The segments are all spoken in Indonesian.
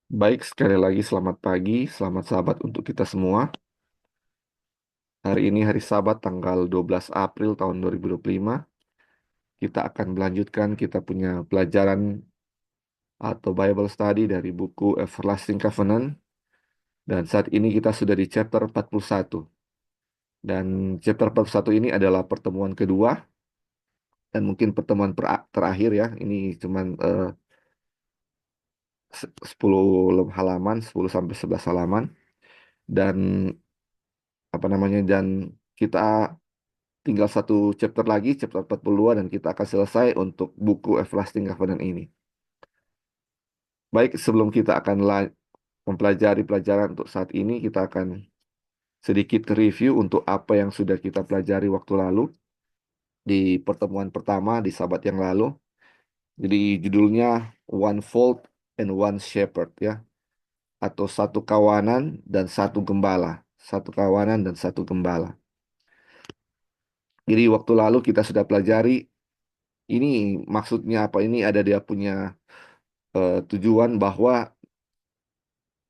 Baik, sekali lagi selamat pagi, selamat sahabat untuk kita semua. Hari ini hari Sabat tanggal 12 April tahun 2025. Kita akan melanjutkan kita punya pelajaran atau Bible study dari buku Everlasting Covenant. Dan saat ini kita sudah di chapter 41. Dan chapter 41 ini adalah pertemuan kedua dan mungkin pertemuan terakhir ya. Ini cuman 10 halaman, 10 sampai 11 halaman. Dan apa namanya, dan kita tinggal satu chapter lagi, chapter 42, dan kita akan selesai untuk buku Everlasting Covenant ini. Baik, sebelum kita akan mempelajari pelajaran untuk saat ini, kita akan sedikit review untuk apa yang sudah kita pelajari waktu lalu di pertemuan pertama di Sabat yang lalu. Jadi judulnya One Fold and One Shepherd ya, atau satu kawanan dan satu gembala. Satu kawanan dan satu gembala. Jadi waktu lalu kita sudah pelajari ini maksudnya apa, ini ada dia punya tujuan bahwa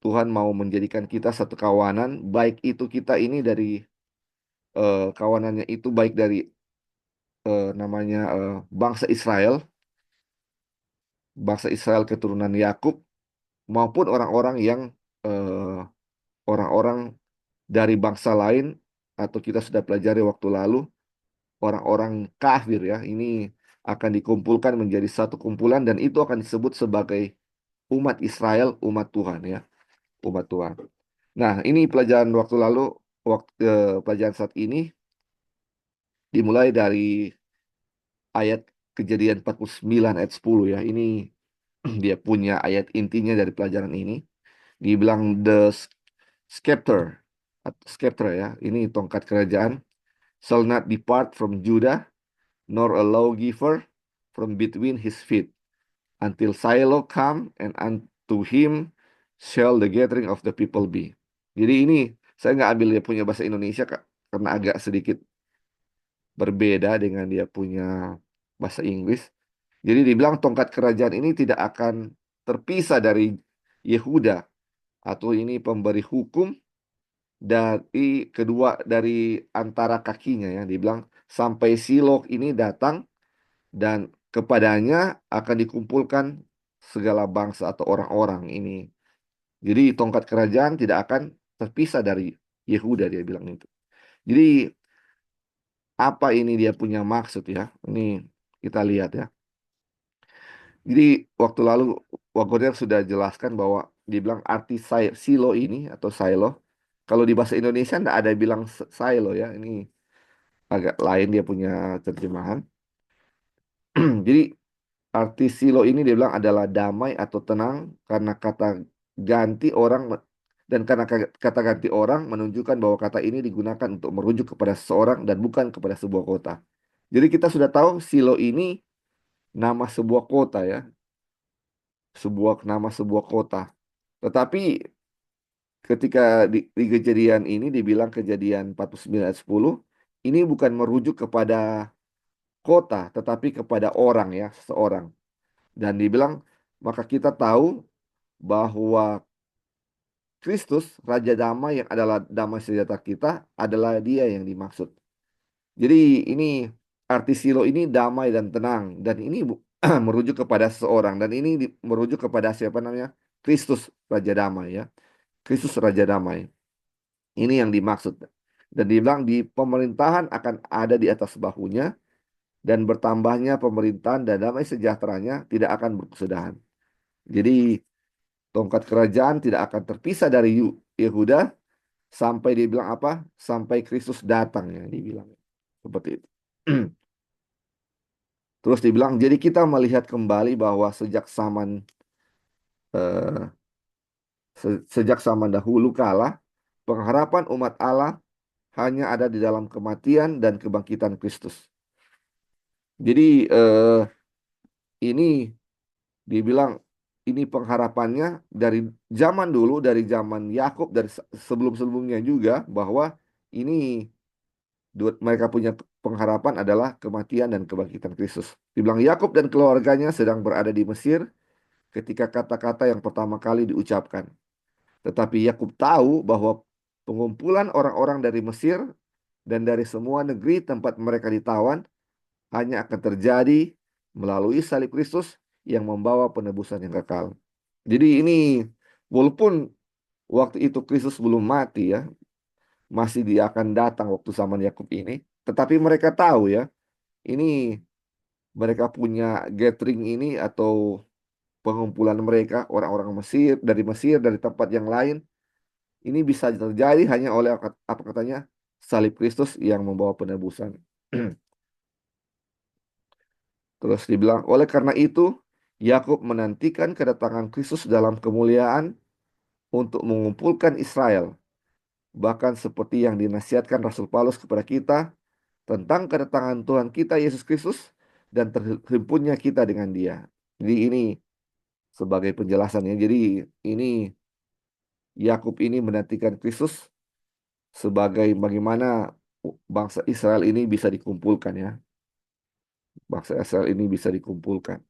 Tuhan mau menjadikan kita satu kawanan, baik itu kita ini dari kawanannya itu baik dari namanya bangsa Israel keturunan Yakub maupun orang-orang yang eh, orang-orang dari bangsa lain, atau kita sudah pelajari waktu lalu orang-orang kafir ya. Ini akan dikumpulkan menjadi satu kumpulan dan itu akan disebut sebagai umat Israel, umat Tuhan ya, umat Tuhan. Nah, ini pelajaran waktu lalu, pelajaran saat ini dimulai dari ayat Kejadian 49 ayat 10 ya. Ini dia punya ayat intinya dari pelajaran ini. Dibilang scepter, scepter ya. Ini tongkat kerajaan shall not depart from Judah, nor a lawgiver from between his feet, until Shiloh come, and unto him shall the gathering of the people be. Jadi ini saya nggak ambil dia punya bahasa Indonesia Kak, karena agak sedikit berbeda dengan dia punya bahasa Inggris. Jadi dibilang tongkat kerajaan ini tidak akan terpisah dari Yehuda, atau ini pemberi hukum dari kedua dari antara kakinya ya. Dibilang sampai Silok ini datang dan kepadanya akan dikumpulkan segala bangsa atau orang-orang ini. Jadi tongkat kerajaan tidak akan terpisah dari Yehuda, dia bilang itu. Jadi apa ini dia punya maksud ya? Ini kita lihat ya. Jadi waktu lalu Wagoner sudah jelaskan bahwa dibilang arti silo ini atau silo. Kalau di bahasa Indonesia nggak ada bilang silo ya. Ini agak lain dia punya terjemahan. Jadi arti silo ini dia bilang adalah damai atau tenang, karena kata ganti orang dan karena kata ganti orang menunjukkan bahwa kata ini digunakan untuk merujuk kepada seseorang dan bukan kepada sebuah kota. Jadi kita sudah tahu Silo ini nama sebuah kota ya, nama sebuah kota. Tetapi ketika di kejadian ini dibilang Kejadian 49 ayat 10, ini bukan merujuk kepada kota, tetapi kepada orang ya, seseorang. Dan dibilang, maka kita tahu bahwa Kristus, Raja Damai yang adalah damai sejahtera kita, adalah dia yang dimaksud. Jadi ini arti silo ini damai dan tenang. Dan ini merujuk kepada seseorang. Dan ini merujuk kepada siapa namanya? Kristus, Raja Damai ya. Kristus Raja Damai. Ini yang dimaksud. Dan dibilang di pemerintahan akan ada di atas bahunya, dan bertambahnya pemerintahan dan damai sejahteranya tidak akan berkesudahan. Jadi tongkat kerajaan tidak akan terpisah dari Yehuda sampai dibilang apa? Sampai Kristus datang ya, dibilang. Seperti itu. Terus dibilang, jadi kita melihat kembali bahwa eh, sejak zaman dahulu kala, pengharapan umat Allah hanya ada di dalam kematian dan kebangkitan Kristus. Jadi ini dibilang ini pengharapannya dari zaman dulu, dari zaman Yakub, dari sebelum-sebelumnya juga, bahwa ini mereka punya pengharapan adalah kematian dan kebangkitan Kristus. Dibilang Yakub dan keluarganya sedang berada di Mesir ketika kata-kata yang pertama kali diucapkan. Tetapi Yakub tahu bahwa pengumpulan orang-orang dari Mesir dan dari semua negeri tempat mereka ditawan hanya akan terjadi melalui salib Kristus yang membawa penebusan yang kekal. Jadi ini walaupun waktu itu Kristus belum mati ya, masih dia akan datang waktu zaman Yakub ini, tetapi mereka tahu ya, ini mereka punya gathering ini atau pengumpulan mereka orang-orang Mesir dari tempat yang lain ini bisa terjadi hanya oleh apa katanya salib Kristus yang membawa penebusan. Terus dibilang, oleh karena itu, Yakub menantikan kedatangan Kristus dalam kemuliaan untuk mengumpulkan Israel. Bahkan seperti yang dinasihatkan Rasul Paulus kepada kita tentang kedatangan Tuhan kita Yesus Kristus dan terhimpunnya kita dengan Dia. Jadi ini sebagai penjelasannya. Jadi ini Yakub ini menantikan Kristus sebagai bagaimana bangsa Israel ini bisa dikumpulkan ya. Bangsa Israel ini bisa dikumpulkan.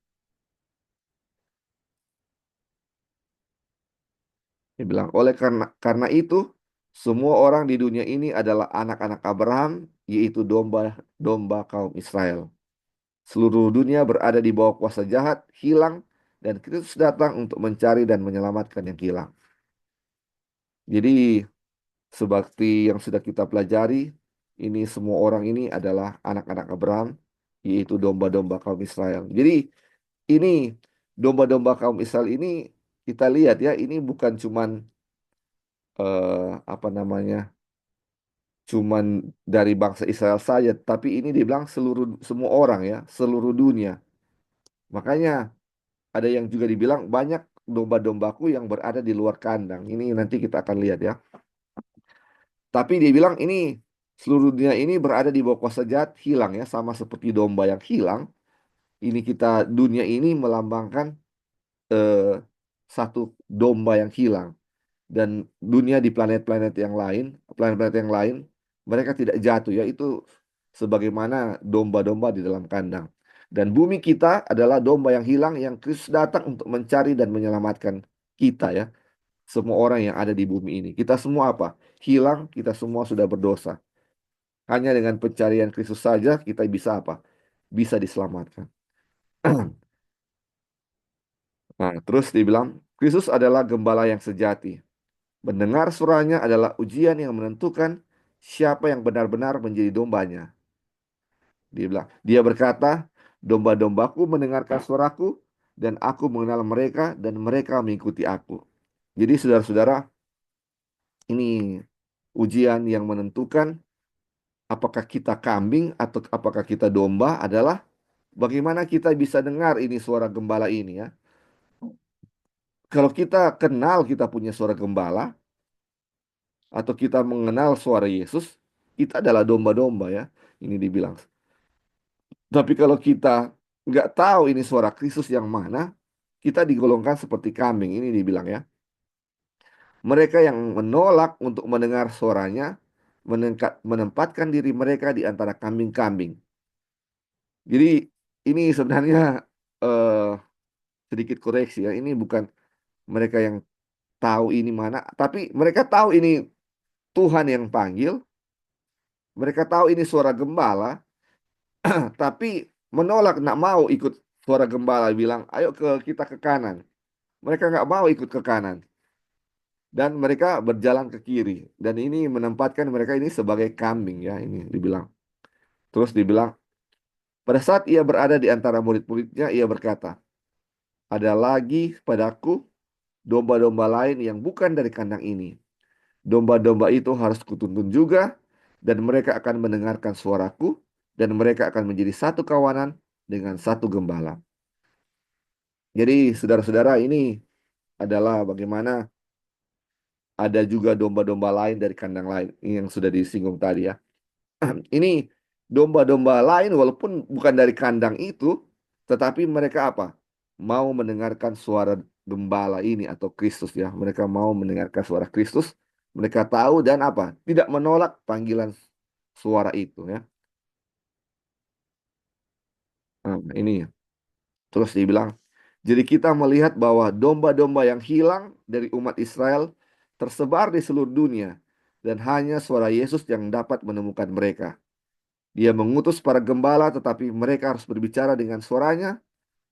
Dia bilang, oleh karena itu, semua orang di dunia ini adalah anak-anak Abraham, yaitu domba-domba kaum Israel. Seluruh dunia berada di bawah kuasa jahat, hilang, dan Kristus datang untuk mencari dan menyelamatkan yang hilang. Jadi, seperti yang sudah kita pelajari, ini semua orang ini adalah anak-anak Abraham, yaitu domba-domba kaum Israel. Jadi, ini domba-domba kaum Israel ini kita lihat ya, ini bukan cuman apa namanya cuman dari bangsa Israel saja, tapi ini dibilang seluruh semua orang ya, seluruh dunia. Makanya ada yang juga dibilang banyak domba-dombaku yang berada di luar kandang. Ini nanti kita akan lihat ya. Tapi dia bilang ini seluruh dunia ini berada di bawah kuasa jahat, hilang ya, sama seperti domba yang hilang. Ini kita dunia ini melambangkan eh, satu domba yang hilang. Dan dunia di planet-planet yang lain, mereka tidak jatuh ya, itu sebagaimana domba-domba di dalam kandang. Dan bumi kita adalah domba yang hilang yang Kristus datang untuk mencari dan menyelamatkan kita ya, semua orang yang ada di bumi ini. Kita semua apa? Hilang, kita semua sudah berdosa. Hanya dengan pencarian Kristus saja kita bisa apa? Bisa diselamatkan. Nah, terus dibilang, Kristus adalah gembala yang sejati. Mendengar suaranya adalah ujian yang menentukan siapa yang benar-benar menjadi dombanya. Dia berkata, domba-dombaku mendengarkan suaraku, dan aku mengenal mereka, dan mereka mengikuti aku. Jadi saudara-saudara, ini ujian yang menentukan apakah kita kambing atau apakah kita domba adalah bagaimana kita bisa dengar ini suara gembala ini ya. Kalau kita kenal kita punya suara gembala, atau kita mengenal suara Yesus, kita adalah domba-domba ya. Ini dibilang. Tapi kalau kita nggak tahu ini suara Kristus yang mana, kita digolongkan seperti kambing. Ini dibilang ya. Mereka yang menolak untuk mendengar suaranya, menempatkan diri mereka di antara kambing-kambing. Jadi ini sebenarnya eh, sedikit koreksi ya. Ini bukan mereka yang tahu ini mana, tapi mereka tahu ini Tuhan yang panggil. Mereka tahu ini suara gembala, tapi menolak, nggak mau ikut suara gembala bilang, ayo kita ke kanan. Mereka nggak mau ikut ke kanan dan mereka berjalan ke kiri. Dan ini menempatkan mereka ini sebagai kambing ya, ini dibilang. Terus dibilang, pada saat ia berada di antara murid-muridnya, ia berkata, ada lagi padaku domba-domba lain yang bukan dari kandang ini. Domba-domba itu harus kutuntun juga, dan mereka akan mendengarkan suaraku, dan mereka akan menjadi satu kawanan dengan satu gembala. Jadi, saudara-saudara, ini adalah bagaimana ada juga domba-domba lain dari kandang lain. Ini yang sudah disinggung tadi ya. Ini domba-domba lain walaupun bukan dari kandang itu, tetapi mereka apa? Mau mendengarkan suara gembala ini atau Kristus ya. Mereka mau mendengarkan suara Kristus. Mereka tahu dan apa? Tidak menolak panggilan suara itu ya. Nah, ini terus dibilang, Jadi kita melihat bahwa domba-domba yang hilang dari umat Israel tersebar di seluruh dunia dan hanya suara Yesus yang dapat menemukan mereka. Dia mengutus para gembala tetapi mereka harus berbicara dengan suaranya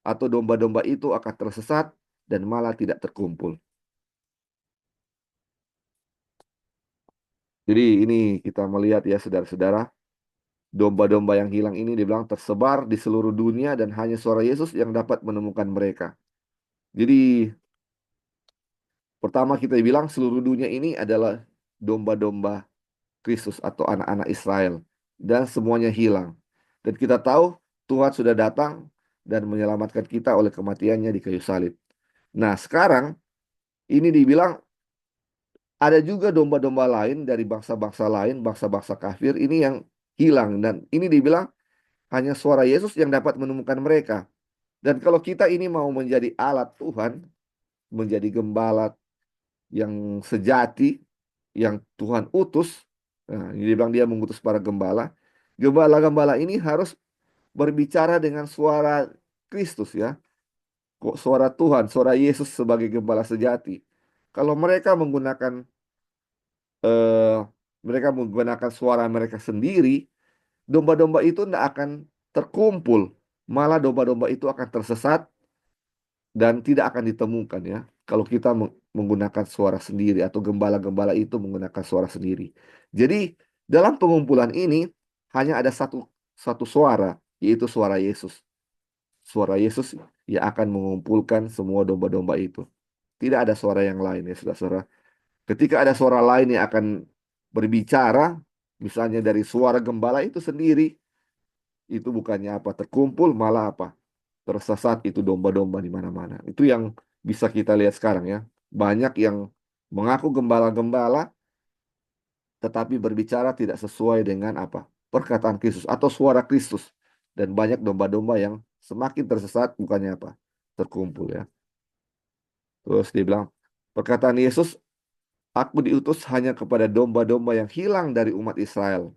atau domba-domba itu akan tersesat dan malah tidak terkumpul. Jadi ini kita melihat ya saudara-saudara, domba-domba yang hilang ini dibilang tersebar di seluruh dunia dan hanya suara Yesus yang dapat menemukan mereka. Jadi pertama kita bilang seluruh dunia ini adalah domba-domba Kristus atau anak-anak Israel. Dan semuanya hilang. Dan kita tahu Tuhan sudah datang dan menyelamatkan kita oleh kematiannya di kayu salib. Nah sekarang ini dibilang ada juga domba-domba lain dari bangsa-bangsa lain, bangsa-bangsa kafir ini yang hilang. Dan ini dibilang hanya suara Yesus yang dapat menemukan mereka. Dan kalau kita ini mau menjadi alat Tuhan, menjadi gembala yang sejati, yang Tuhan utus, nah, ini dibilang dia mengutus para gembala. Gembala-gembala ini harus berbicara dengan suara Kristus ya. Kok suara Tuhan, suara Yesus sebagai gembala sejati. Kalau eh, mereka menggunakan suara mereka sendiri, domba-domba itu tidak akan terkumpul. Malah domba-domba itu akan tersesat dan tidak akan ditemukan ya. Kalau kita menggunakan suara sendiri atau gembala-gembala itu menggunakan suara sendiri. Jadi dalam pengumpulan ini hanya ada satu satu suara, yaitu suara Yesus. Suara Yesus yang akan mengumpulkan semua domba-domba itu. Tidak ada suara yang lain ya saudara-saudara. Ketika ada suara lain yang akan berbicara, misalnya dari suara gembala itu sendiri, itu bukannya apa terkumpul, malah apa tersesat itu domba-domba di mana-mana. Itu yang bisa kita lihat sekarang ya. Banyak yang mengaku gembala-gembala, tetapi berbicara tidak sesuai dengan apa perkataan Kristus atau suara Kristus. Dan banyak domba-domba yang semakin tersesat, bukannya apa terkumpul ya. Terus dia bilang, perkataan Yesus, aku diutus hanya kepada domba-domba yang hilang dari umat Israel.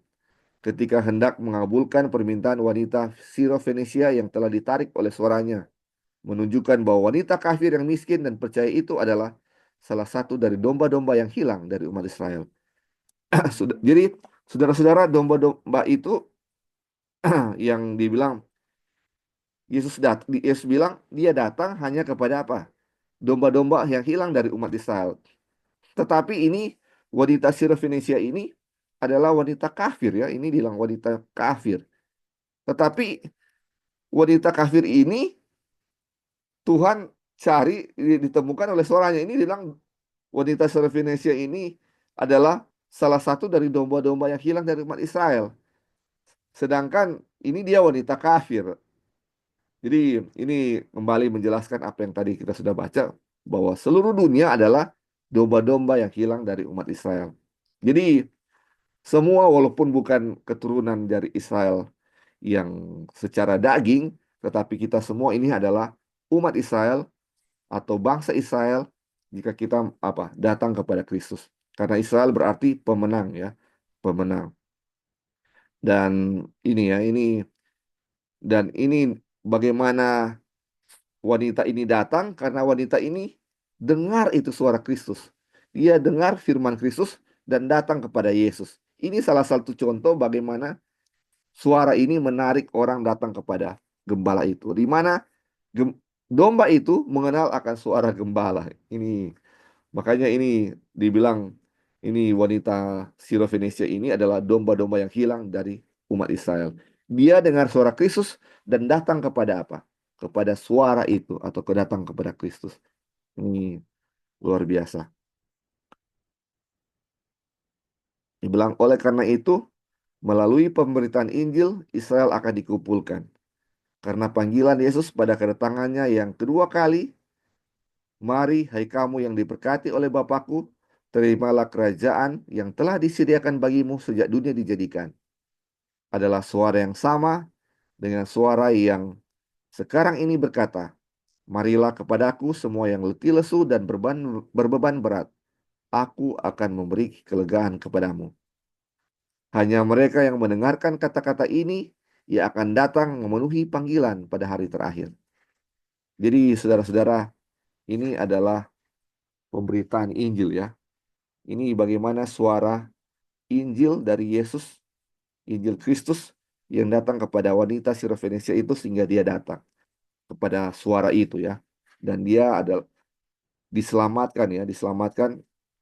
Ketika hendak mengabulkan permintaan wanita Sirofenisia yang telah ditarik oleh suaranya, menunjukkan bahwa wanita kafir yang miskin dan percaya itu adalah salah satu dari domba-domba yang hilang dari umat Israel. Jadi, saudara-saudara, domba-domba itu yang dibilang Yesus bilang dia datang hanya kepada apa? Domba-domba yang hilang dari umat Israel. Tetapi ini wanita Sirofenisia ini adalah wanita kafir ya. Ini bilang wanita kafir. Tetapi wanita kafir ini Tuhan cari ditemukan oleh suaranya. Ini bilang wanita Sirofenisia ini adalah salah satu dari domba-domba yang hilang dari umat Israel. Sedangkan ini dia wanita kafir. Jadi ini kembali menjelaskan apa yang tadi kita sudah baca bahwa seluruh dunia adalah domba-domba yang hilang dari umat Israel. Jadi semua walaupun bukan keturunan dari Israel yang secara daging, tetapi kita semua ini adalah umat Israel atau bangsa Israel jika kita apa datang kepada Kristus. Karena Israel berarti pemenang ya, pemenang. Dan ini bagaimana wanita ini datang karena wanita ini dengar itu suara Kristus. Dia dengar firman Kristus dan datang kepada Yesus. Ini salah satu contoh bagaimana suara ini menarik orang datang kepada gembala itu. Di mana domba itu mengenal akan suara gembala. Ini makanya ini dibilang ini wanita Sirofenisia ini adalah domba-domba yang hilang dari umat Israel. Dia dengar suara Kristus dan datang kepada apa? Kepada suara itu atau kedatang kepada Kristus. Ini luar biasa. Dibilang oleh karena itu melalui pemberitaan Injil Israel akan dikumpulkan. Karena panggilan Yesus pada kedatangannya yang kedua kali, mari hai kamu yang diberkati oleh Bapakku, terimalah kerajaan yang telah disediakan bagimu sejak dunia dijadikan. Adalah suara yang sama dengan suara yang sekarang ini berkata, marilah kepadaku semua yang letih lesu dan berbeban berat. Aku akan memberi kelegaan kepadamu. Hanya mereka yang mendengarkan kata-kata ini, ia akan datang memenuhi panggilan pada hari terakhir. Jadi saudara-saudara, ini adalah pemberitaan Injil ya. Ini bagaimana suara Injil dari Yesus, Injil Kristus yang datang kepada wanita Sirofenesia itu sehingga dia datang kepada suara itu ya. Dan dia adalah diselamatkan ya, diselamatkan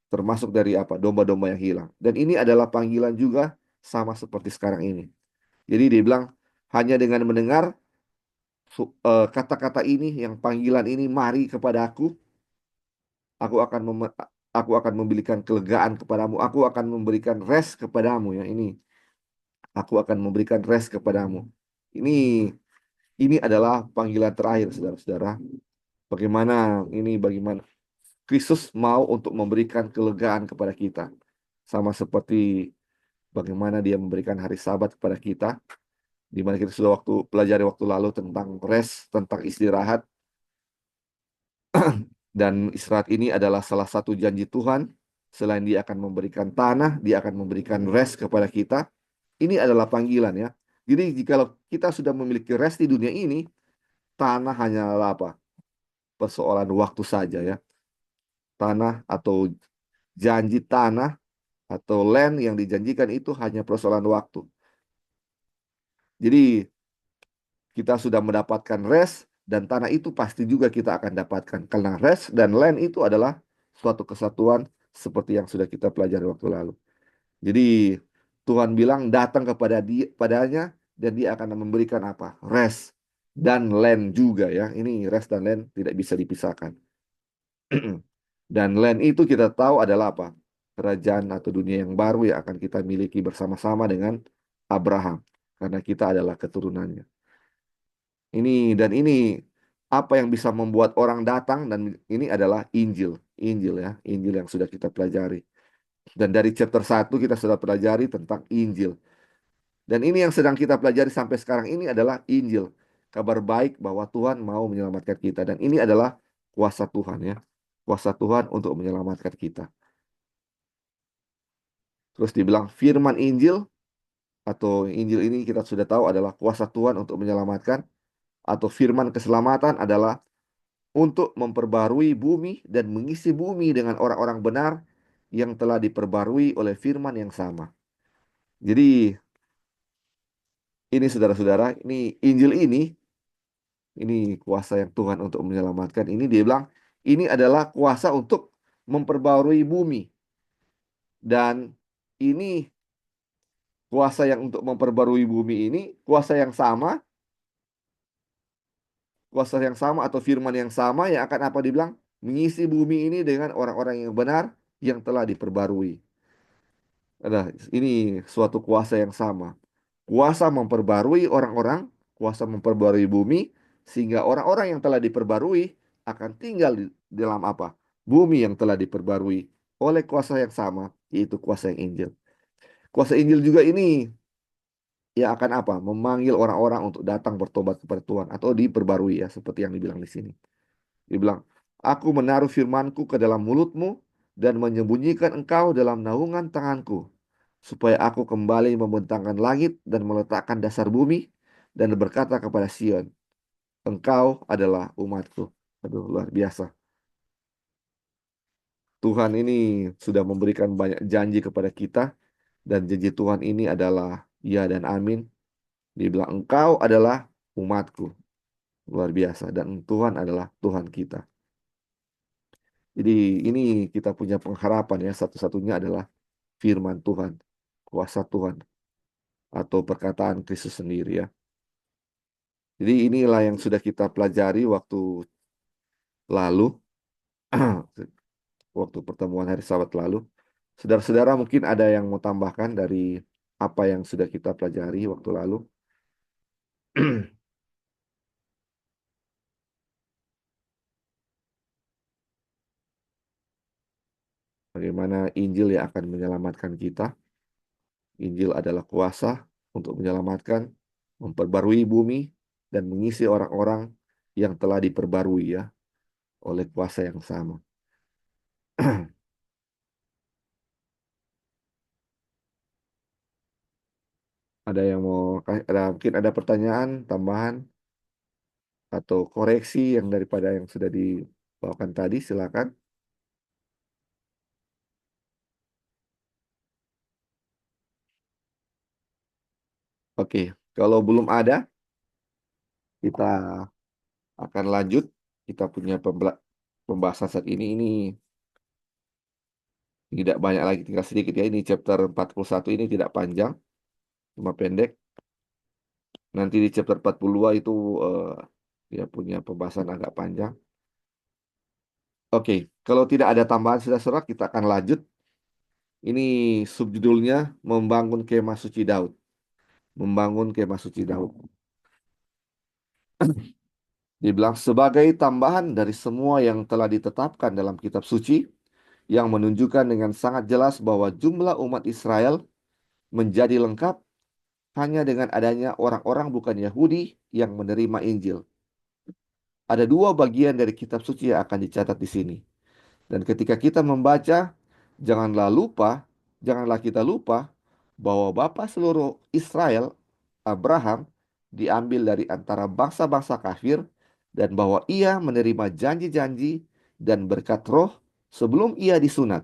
termasuk dari apa? Domba-domba yang hilang. Dan ini adalah panggilan juga sama seperti sekarang ini. Jadi dia bilang hanya dengan mendengar kata-kata ini yang panggilan ini mari kepada aku akan aku akan memberikan kelegaan kepadamu, aku akan memberikan rest kepadamu ya. Aku akan memberikan rest kepadamu. Ini ini adalah panggilan terakhir saudara-saudara. Bagaimana Kristus mau untuk memberikan kelegaan kepada kita. Sama seperti bagaimana dia memberikan hari Sabat kepada kita, di mana kita sudah pelajari waktu lalu tentang rest, tentang istirahat, dan istirahat ini adalah salah satu janji Tuhan. Selain dia akan memberikan tanah, dia akan memberikan rest kepada kita. Ini adalah panggilan ya. Jadi jikalau kita sudah memiliki rest di dunia ini, tanah hanyalah apa? Persoalan waktu saja ya. Tanah atau janji tanah atau land yang dijanjikan itu hanya persoalan waktu. Jadi kita sudah mendapatkan rest dan tanah itu pasti juga kita akan dapatkan. Karena rest dan land itu adalah suatu kesatuan seperti yang sudah kita pelajari waktu lalu. Jadi Tuhan bilang datang padanya dan dia akan memberikan apa? Rest dan land juga ya. Ini rest dan land tidak bisa dipisahkan. Dan land itu kita tahu adalah apa? Kerajaan atau dunia yang baru yang akan kita miliki bersama-sama dengan Abraham. Karena kita adalah keturunannya. Ini apa yang bisa membuat orang datang dan ini adalah Injil. Injil ya, Injil yang sudah kita pelajari. Dan dari chapter 1 kita sudah pelajari tentang Injil. Dan ini yang sedang kita pelajari sampai sekarang ini adalah Injil. Kabar baik bahwa Tuhan mau menyelamatkan kita. Dan ini adalah kuasa Tuhan ya. Kuasa Tuhan untuk menyelamatkan kita. Terus dibilang firman Injil atau Injil ini kita sudah tahu adalah kuasa Tuhan untuk menyelamatkan. Atau firman keselamatan adalah untuk memperbarui bumi dan mengisi bumi dengan orang-orang benar yang telah diperbarui oleh firman yang sama. Jadi ini saudara-saudara, Injil ini kuasa yang Tuhan untuk menyelamatkan. Ini dia bilang, ini adalah kuasa untuk memperbarui bumi. Dan ini kuasa yang untuk memperbarui bumi ini, kuasa yang sama atau firman yang sama yang akan apa dibilang? Mengisi bumi ini dengan orang-orang yang benar yang telah diperbarui. Nah, ini suatu kuasa yang sama. Kuasa memperbarui orang-orang, kuasa memperbarui bumi, sehingga orang-orang yang telah diperbarui akan tinggal di dalam apa? Bumi yang telah diperbarui oleh kuasa yang sama, yaitu kuasa yang Injil. Kuasa Injil juga ini yang akan apa? Memanggil orang-orang untuk datang bertobat kepada Tuhan atau diperbarui ya, seperti yang dibilang di sini. Dia bilang, aku menaruh firmanku ke dalam mulutmu dan menyembunyikan engkau dalam naungan tanganku, supaya aku kembali membentangkan langit dan meletakkan dasar bumi dan berkata kepada Sion, engkau adalah umatku. Aduh, luar biasa. Tuhan ini sudah memberikan banyak janji kepada kita dan janji Tuhan ini adalah ya dan amin. Dia bilang, engkau adalah umatku. Luar biasa. Dan Tuhan adalah Tuhan kita. Jadi ini kita punya pengharapan ya, satu-satunya adalah firman Tuhan, kuasa Tuhan, atau perkataan Kristus sendiri ya. Jadi inilah yang sudah kita pelajari waktu lalu, waktu pertemuan hari Sabat lalu. Saudara-saudara mungkin ada yang mau tambahkan dari apa yang sudah kita pelajari waktu lalu. Bagaimana Injil yang akan menyelamatkan kita. Injil adalah kuasa untuk menyelamatkan, memperbarui bumi, dan mengisi orang-orang yang telah diperbarui ya oleh kuasa yang sama. Ada yang mau, mungkin ada pertanyaan tambahan? atau koreksi yang daripada yang sudah dibawakan tadi, silakan. Oke, kalau belum ada, kita akan lanjut. Kita punya pembahasan saat ini. Ini tidak banyak lagi, tinggal sedikit ya. Ini chapter 41 ini tidak panjang, cuma pendek. Nanti di chapter 42 itu dia punya pembahasan agak panjang. Oke, kalau tidak ada tambahan sudah kita akan lanjut. Ini subjudulnya Membangun Kemah Suci Daud. Membangun Kemah Suci Daud. Dibilang sebagai tambahan dari semua yang telah ditetapkan dalam kitab suci yang menunjukkan dengan sangat jelas bahwa jumlah umat Israel menjadi lengkap hanya dengan adanya orang-orang bukan Yahudi yang menerima Injil. Ada dua bagian dari kitab suci yang akan dicatat di sini. Dan ketika kita membaca, janganlah lupa, janganlah kita lupa bahwa bapa seluruh Israel, Abraham, diambil dari antara bangsa-bangsa kafir dan bahwa ia menerima janji-janji dan berkat roh sebelum ia disunat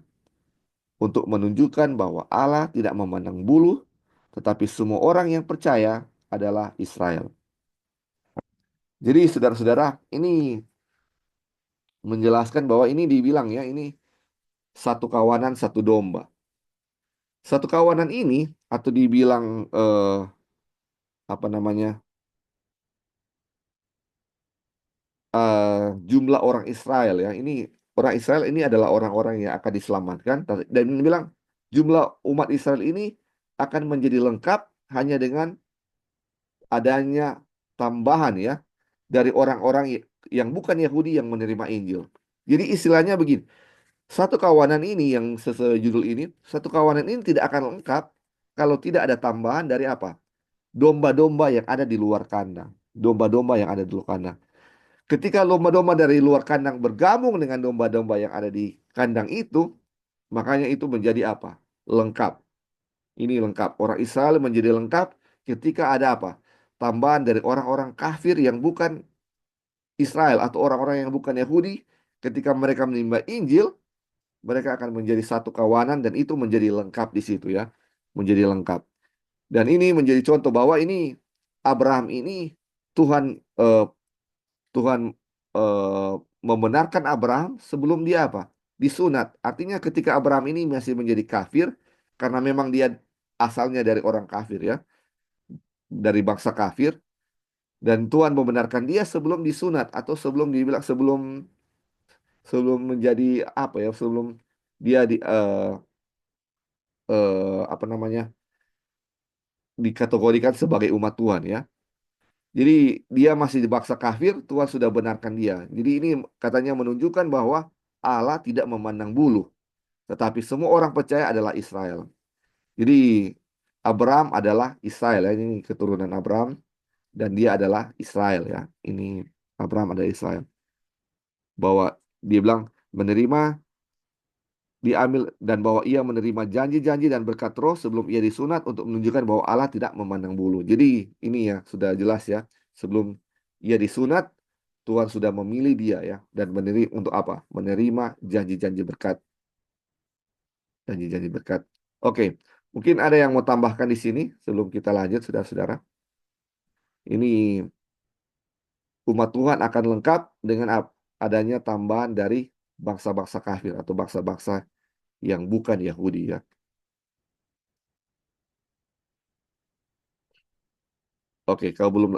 untuk menunjukkan bahwa Allah tidak memandang bulu, tetapi semua orang yang percaya adalah Israel. Jadi saudara-saudara, ini menjelaskan bahwa ini dibilang ya, ini satu kawanan, satu domba. Satu kawanan ini atau dibilang apa namanya jumlah orang Israel ya. Ini orang Israel ini adalah orang-orang yang akan diselamatkan dan ini bilang jumlah umat Israel ini akan menjadi lengkap hanya dengan adanya tambahan ya dari orang-orang yang bukan Yahudi yang menerima Injil. Jadi istilahnya begini, satu kawanan ini yang sesuai judul ini, satu kawanan ini tidak akan lengkap kalau tidak ada tambahan dari apa? Domba-domba yang ada di luar kandang. Domba-domba yang ada di luar kandang. Ketika domba-domba dari luar kandang bergabung dengan domba-domba yang ada di kandang itu, makanya itu menjadi apa? Lengkap. Ini lengkap. Orang Israel menjadi lengkap ketika ada apa? Tambahan dari orang-orang kafir yang bukan Israel atau orang-orang yang bukan Yahudi, ketika mereka menerima Injil, mereka akan menjadi satu kawanan dan itu menjadi lengkap di situ ya. Menjadi lengkap. Dan ini menjadi contoh bahwa ini Abraham ini Tuhan Tuhan eh, membenarkan Abraham sebelum dia apa? Disunat. Artinya ketika Abraham ini masih menjadi kafir karena memang dia asalnya dari orang kafir ya, dari bangsa kafir dan Tuhan membenarkan dia sebelum disunat atau sebelum dibilang sebelum sebelum menjadi apa ya? Sebelum dia apa namanya? Dikategorikan sebagai umat Tuhan ya. Jadi dia masih di bangsa kafir, Tuhan sudah benarkan dia. Jadi ini katanya menunjukkan bahwa Allah tidak memandang bulu, tetapi semua orang percaya adalah Israel. Jadi Abraham adalah Israel ya, ini keturunan Abraham dan dia adalah Israel ya. Ini Abraham adalah Israel. Bahwa dia bilang menerima diambil dan bahwa ia menerima janji-janji dan berkat roh sebelum ia disunat untuk menunjukkan bahwa Allah tidak memandang bulu. Jadi ini ya sudah jelas ya. Sebelum ia disunat, Tuhan sudah memilih dia ya dan menerima untuk apa? Menerima janji-janji berkat, janji-janji berkat. Oke, mungkin ada yang mau tambahkan di sini sebelum kita lanjut, saudara-saudara. Ini umat Tuhan akan lengkap dengan adanya tambahan dari bangsa-bangsa kafir atau bangsa-bangsa yang bukan Yahudi ya. Oke, kalau belum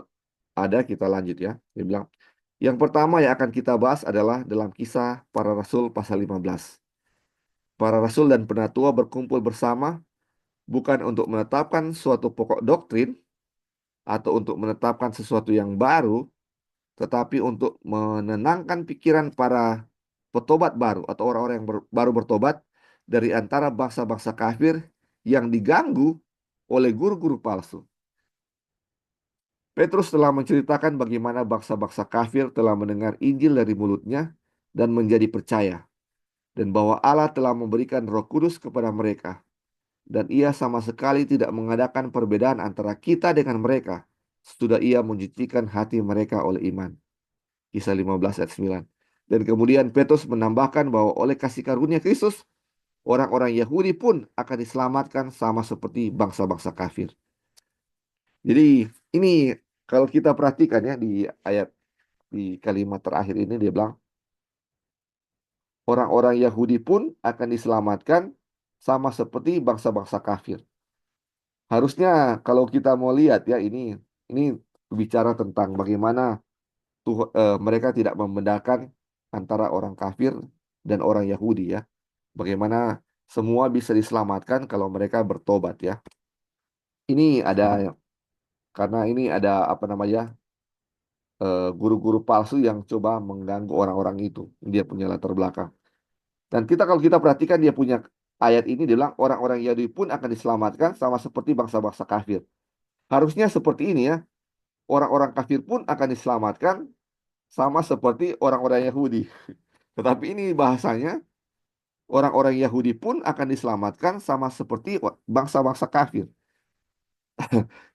ada kita lanjut ya. Dia bilang, yang pertama yang akan kita bahas adalah dalam kisah para rasul pasal 15. Para rasul dan penatua berkumpul bersama bukan untuk menetapkan suatu pokok doktrin atau untuk menetapkan sesuatu yang baru, tetapi untuk menenangkan pikiran para petobat baru atau orang-orang yang baru bertobat dari antara bangsa-bangsa kafir yang diganggu oleh guru-guru palsu. Petrus telah menceritakan bagaimana bangsa-bangsa kafir telah mendengar Injil dari mulutnya dan menjadi percaya, dan bahwa Allah telah memberikan Roh Kudus kepada mereka, dan ia sama sekali tidak mengadakan perbedaan antara kita dengan mereka, sesudah ia mencucikan hati mereka oleh iman. Kisah 15 ayat 9. Dan kemudian Petrus menambahkan bahwa oleh kasih karunia Kristus, orang-orang Yahudi pun akan diselamatkan sama seperti bangsa-bangsa kafir. Jadi ini kalau kita perhatikan ya di ayat di kalimat terakhir ini dia bilang orang-orang Yahudi pun akan diselamatkan sama seperti bangsa-bangsa kafir. Harusnya kalau kita mau lihat ya ini bicara tentang bagaimana mereka tidak membedakan antara orang kafir dan orang Yahudi ya. Bagaimana semua bisa diselamatkan kalau mereka bertobat ya. Ini ada karena ini ada apa namanya guru-guru palsu yang coba mengganggu orang-orang itu. Dia punya latar belakang. Dan kalau kita perhatikan dia punya ayat ini dia bilang orang-orang Yahudi pun akan diselamatkan sama seperti bangsa-bangsa kafir. Harusnya seperti ini ya. Orang-orang kafir pun akan diselamatkan sama seperti orang-orang Yahudi. Tetapi ini bahasanya orang-orang Yahudi pun akan diselamatkan sama seperti bangsa-bangsa kafir.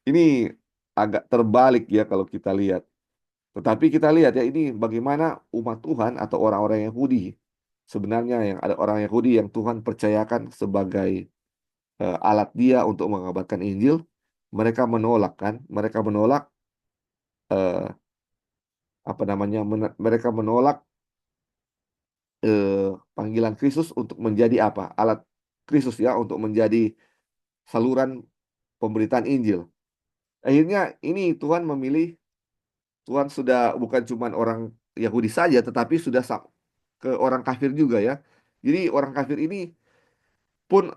Ini agak terbalik ya kalau kita lihat. Tetapi kita lihat ya ini bagaimana umat Tuhan atau orang-orang Yahudi. Sebenarnya yang ada orang Yahudi yang Tuhan percayakan sebagai alat dia untuk mengabarkan Injil. Mereka menolak kan. Mereka menolak apa namanya mereka menolak panggilan Kristus untuk menjadi apa? Alat Kristus ya untuk menjadi saluran pemberitaan Injil. Akhirnya ini Tuhan sudah bukan cuma orang Yahudi saja, tetapi sudah ke orang kafir juga ya. Jadi orang kafir ini pun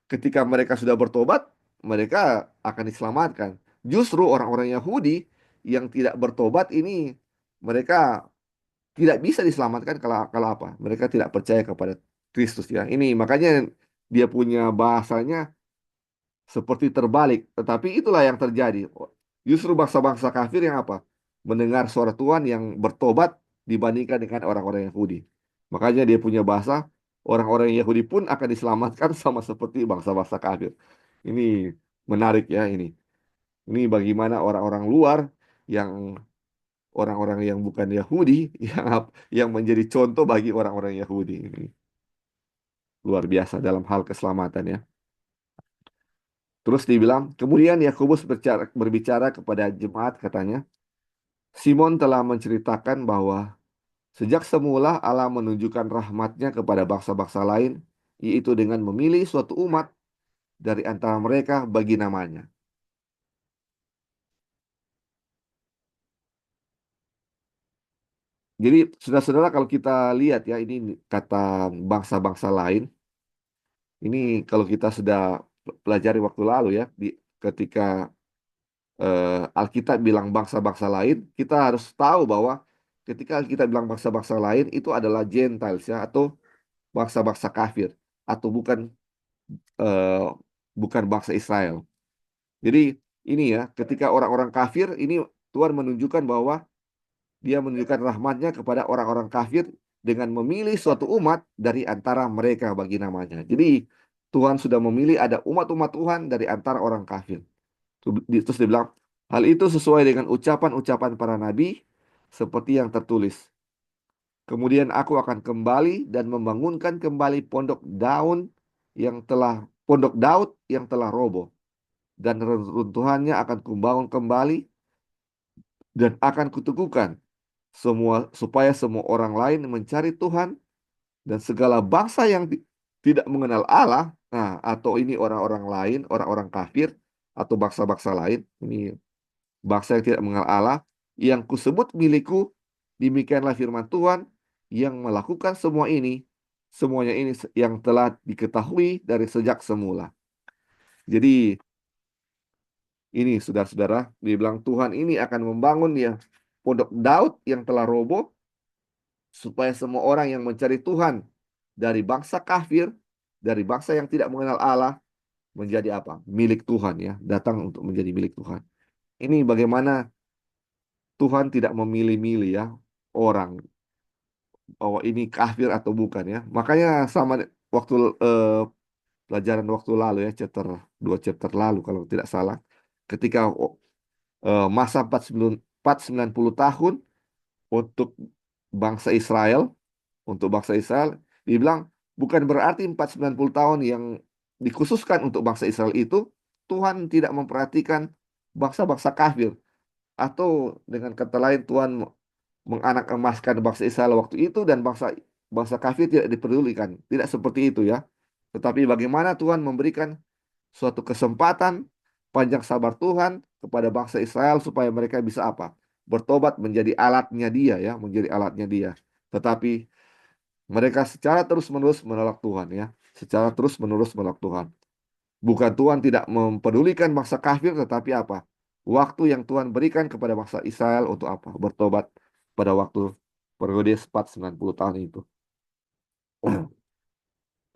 ketika mereka sudah bertobat, mereka akan diselamatkan. Justru orang-orang Yahudi yang tidak bertobat ini mereka tidak bisa diselamatkan kalau kalau apa? Mereka tidak percaya kepada Kristus ya. Ini makanya dia punya bahasanya seperti terbalik. Tetapi itulah yang terjadi. Justru bangsa-bangsa kafir yang apa? Mendengar suara Tuhan yang bertobat dibandingkan dengan orang-orang Yahudi. Makanya dia punya bahasa, orang-orang Yahudi pun akan diselamatkan sama seperti bangsa-bangsa kafir. Ini menarik ya ini. Ini bagaimana orang-orang luar yang orang-orang yang bukan Yahudi yang menjadi contoh bagi orang-orang Yahudi. Ini luar biasa dalam hal keselamatan ya. Terus dibilang, kemudian Yakobus berbicara kepada jemaat katanya, Simon telah menceritakan bahwa sejak semula Allah menunjukkan rahmatnya kepada bangsa-bangsa lain, yaitu dengan memilih suatu umat dari antara mereka bagi namanya. Jadi, saudara-saudara, kalau kita lihat ya, ini kata bangsa-bangsa lain, ini kalau kita sudah pelajari waktu lalu ya, ketika Alkitab bilang bangsa-bangsa lain, kita harus tahu bahwa ketika Alkitab bilang bangsa-bangsa lain itu adalah Gentiles ya atau bangsa-bangsa kafir atau eh, bukan bangsa Israel. Jadi ini ya, ketika orang-orang kafir ini Tuhan menunjukkan bahwa Dia menunjukkan rahmatnya kepada orang-orang kafir dengan memilih suatu umat dari antara mereka bagi namanya. Jadi Tuhan sudah memilih ada umat-umat Tuhan dari antara orang kafir. Terus dia bilang, hal itu sesuai dengan ucapan-ucapan para nabi seperti yang tertulis. Kemudian aku akan kembali dan membangunkan kembali pondok Daud yang telah roboh dan reruntuhannya akan kubangun kembali dan akan kuteguhkan supaya semua orang lain mencari Tuhan dan segala bangsa yang tidak mengenal Allah, nah atau ini orang-orang lain, orang-orang kafir atau bangsa-bangsa lain, ini bangsa yang tidak mengenal Allah, yang kusebut milikku, demikianlah firman Tuhan, yang melakukan semuanya ini yang telah diketahui dari sejak semula. Jadi ini saudara-saudara, dibilang Tuhan ini akan membangun ya pondok Daud yang telah roboh, supaya semua orang yang mencari Tuhan dari bangsa kafir, dari bangsa yang tidak mengenal Allah, menjadi apa? Milik Tuhan ya, datang untuk menjadi milik Tuhan. Ini bagaimana Tuhan tidak memilih-milih ya orang bahwa ini kafir atau bukan ya. Makanya sama waktu eh, pelajaran waktu lalu ya, dua chapter lalu kalau tidak salah, ketika masa 490 tahun untuk bangsa Israel, untuk bangsa Israel, dibilang bukan berarti 490 tahun yang dikhususkan untuk bangsa Israel itu Tuhan tidak memperhatikan bangsa-bangsa kafir, atau dengan kata lain Tuhan menganak emaskan bangsa Israel waktu itu dan bangsa bangsa kafir tidak dipedulikan. Tidak seperti itu ya. Tetapi bagaimana Tuhan memberikan suatu kesempatan panjang sabar Tuhan kepada bangsa Israel supaya mereka bisa apa? Bertobat menjadi alatnya dia ya, menjadi alatnya dia. Tetapi mereka secara terus-menerus menolak Tuhan ya, secara terus-menerus menolak Tuhan. Bukan Tuhan tidak mempedulikan bangsa kafir, tetapi apa? Waktu yang Tuhan berikan kepada bangsa Israel untuk apa? Bertobat pada waktu periode 490 tahun itu.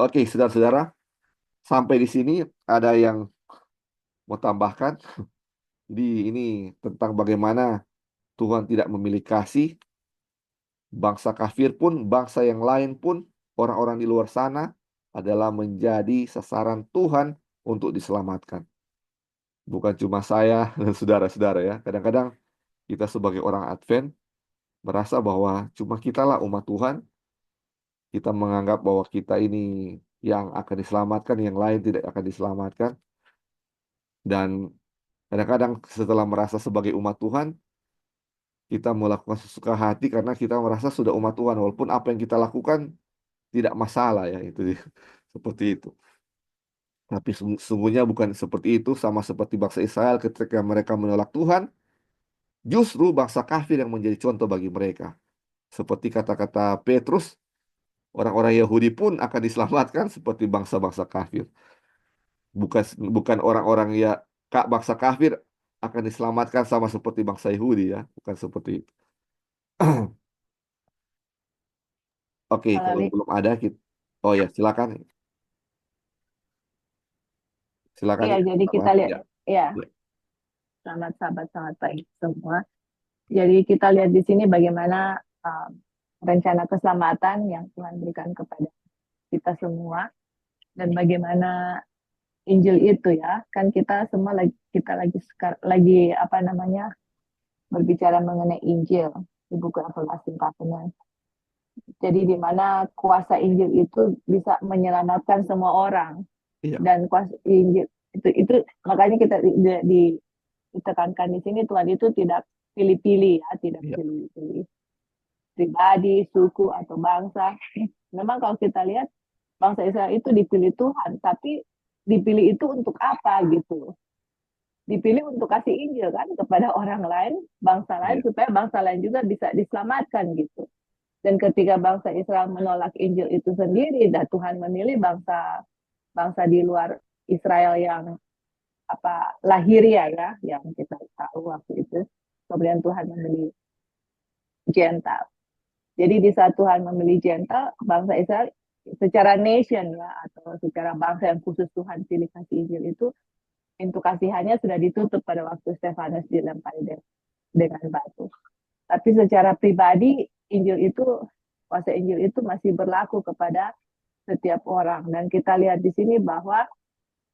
Oke, saudara-saudara, sampai di sini ada yang mau tambahkan? Jadi ini tentang bagaimana Tuhan tidak memilih kasih, bangsa kafir pun, bangsa yang lain pun, orang-orang di luar sana adalah menjadi sasaran Tuhan untuk diselamatkan. Bukan cuma saya dan saudara-saudara ya. Kadang-kadang kita sebagai orang Advent merasa bahwa cuma kitalah umat Tuhan, kita menganggap bahwa kita ini yang akan diselamatkan, yang lain tidak akan diselamatkan. Dan kadang-kadang setelah merasa sebagai umat Tuhan, kita melakukan sesuka hati karena kita merasa sudah umat Tuhan, walaupun apa yang kita lakukan tidak masalah ya, itu dia. Seperti itu. Tapi sungguhnya bukan seperti itu, sama seperti bangsa Israel ketika mereka menolak Tuhan, justru bangsa kafir yang menjadi contoh bagi mereka. Seperti kata-kata Petrus, orang-orang Yahudi pun akan diselamatkan seperti bangsa-bangsa kafir. Bukan bukan orang-orang ya kak bangsa kafir akan diselamatkan sama seperti bangsa Yahudi ya, bukan seperti itu. Oke, Kalau kalau li- belum ada kita. Oh ya, silakan. Silakan Iya, ya. jadi Apa? kita lihat, Ya. ya, Ya. selamat sahabat, selamat pagi semua. Jadi kita lihat di sini bagaimana rencana keselamatan yang Tuhan berikan kepada kita semua dan bagaimana Injil itu ya, kan kita semua lagi lagi apa namanya berbicara mengenai Injil di buku Revelasi 14. Jadi di mana kuasa Injil itu bisa menyelamatkan semua orang Iya. dan kuasa Injil itu makanya kita ditekankan di sini Tuhan itu tidak pilih-pilih ya, tidak Iya. pilih-pilih pribadi, suku atau bangsa. Memang kalau kita lihat bangsa Israel itu dipilih Tuhan, tapi dipilih itu untuk apa gitu? Dipilih untuk kasih Injil kan kepada orang lain, bangsa lain Iya. supaya bangsa lain juga bisa diselamatkan gitu. Dan ketika bangsa Israel menolak Injil itu sendiri, dan Tuhan memilih bangsa bangsa di luar Israel yang apa lahiria ya, yang kita tahu waktu itu. Kemudian Tuhan memilih Gentile. Jadi di saat Tuhan memilih Gentile, bangsa Israel secara nation ya atau secara bangsa yang khusus Tuhan pilih kasih Injil itu, pintu kasihannya sudah ditutup pada waktu Stefanus dilempari dengan batu. Tapi secara pribadi Injil itu kuasa Injil itu masih berlaku kepada setiap orang dan kita lihat di sini bahwa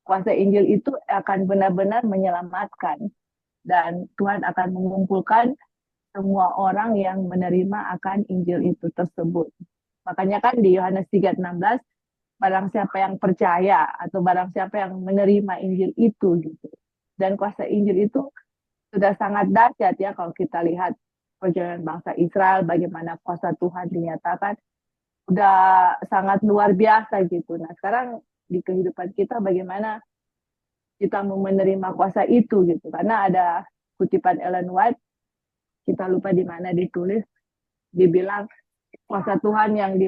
kuasa Injil itu akan benar-benar menyelamatkan dan Tuhan akan mengumpulkan semua orang yang menerima akan Injil itu tersebut. Makanya kan di Yohanes 3:16 barang siapa yang percaya atau barang siapa yang menerima Injil itu gitu. Dan kuasa Injil itu sudah sangat dahsyat ya kalau kita lihat perjalanan bangsa Israel bagaimana kuasa Tuhan dinyatakan udah sangat luar biasa gitu. Nah, sekarang di kehidupan kita bagaimana kita mau menerima kuasa itu gitu. Karena ada kutipan Ellen White, kita lupa di mana ditulis, dibilang kuasa Tuhan yang